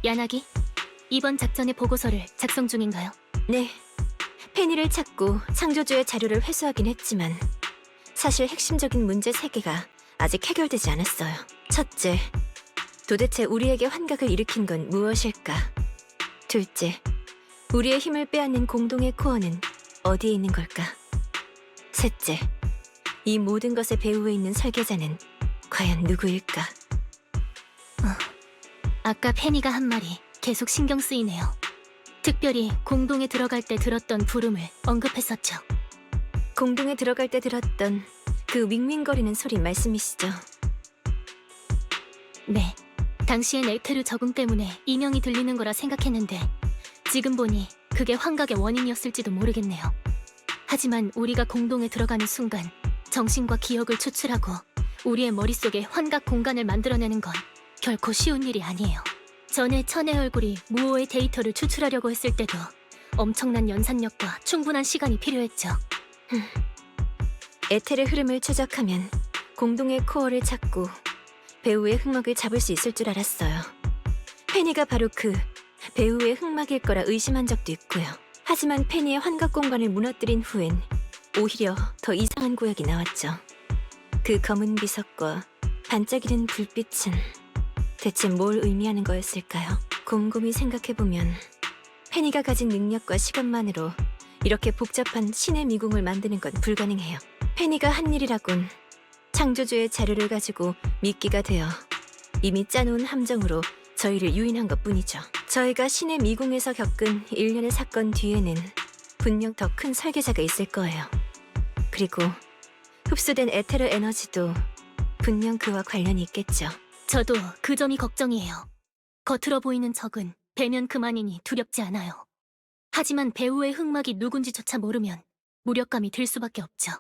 야나기, 이번 작전의 보고서를 작성 중인가요?
네. 페니를 찾고 창조주의 자료를 회수하긴 했지만 사실 핵심적인 문제 3개가 아직 해결되지 않았어요. 첫째, 도대체 우리에게 환각을 일으킨 건 무엇일까? 둘째, 우리의 힘을 빼앗는 공동의 코어는 어디에 있는 걸까? 셋째, 이 모든 것의 배후에 있는 설계자는 과연 누구일까?
아까 페니가 한 말이 계속 신경 쓰이네요. 특별히 공동에 들어갈 때 들었던 부름을 언급했었죠.
공동에 들어갈 때 들었던 그 윙윙거리는 소리 말씀이시죠?
네, 당시엔 에테르 적응 때문에 이명이 들리는 거라 생각했는데 지금 보니 그게 환각의 원인이었을지도 모르겠네요. 하지만 우리가 공동에 들어가는 순간 정신과 기억을 추출하고 우리의 머릿속에 환각 공간을 만들어내는 건 결코 쉬운 일이 아니에요. 전에 천의 얼굴이 무오의 데이터를 추출하려고 했을 때도 엄청난 연산력과 충분한 시간이 필요했죠.
에테르 흐름을 추적하면 공동의 코어를 찾고 배우의 흑막을 잡을 수 있을 줄 알았어요. 페니가 바로 그 배우의 흑막일 거라 의심한 적도 있고요. 하지만 페니의 환각 공간을 무너뜨린 후엔 오히려 더 이상한 구역이 나왔죠. 그 검은 비석과 반짝이는 불빛은 대체 뭘 의미하는 거였을까요? 곰곰이 생각해보면 페니가 가진 능력과 시간만으로 이렇게 복잡한 신의 미궁을 만드는 건 불가능해요. 페니가 한 일이라곤 창조주의 자료를 가지고 미끼가 되어 이미 짜놓은 함정으로 저희를 유인한 것뿐이죠. 저희가 신의 미궁에서 겪은 일련의 사건 뒤에는 분명 더 큰 설계자가 있을 거예요. 그리고 흡수된 에테르 에너지도 분명 그와 관련이 있겠죠.
저도 그 점이 걱정이에요. 겉으로 보이는 적은 배면 그만이니 두렵지 않아요. 하지만 배우의 흑막이 누군지조차 모르면 무력감이 들 수밖에 없죠.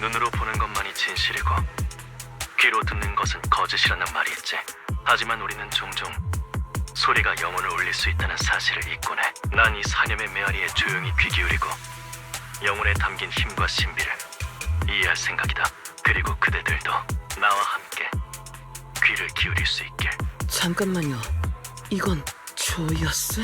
눈으로 보는 것만이 진실이고 귀로 듣는 것은 거짓이라는 말이 있지. 하지만 우리는 종종 소리가 영혼을 울릴 수 있다는 사실을 잊곤 해. 난 이 사념의 메아리에 조용히 귀 기울이고 영혼에 담긴 힘과 신비를 이해할 생각이다. 그리고 그대들도 나와 함께 귀를 기울일 수 있길.
잠깐만요. 이건 조이어스?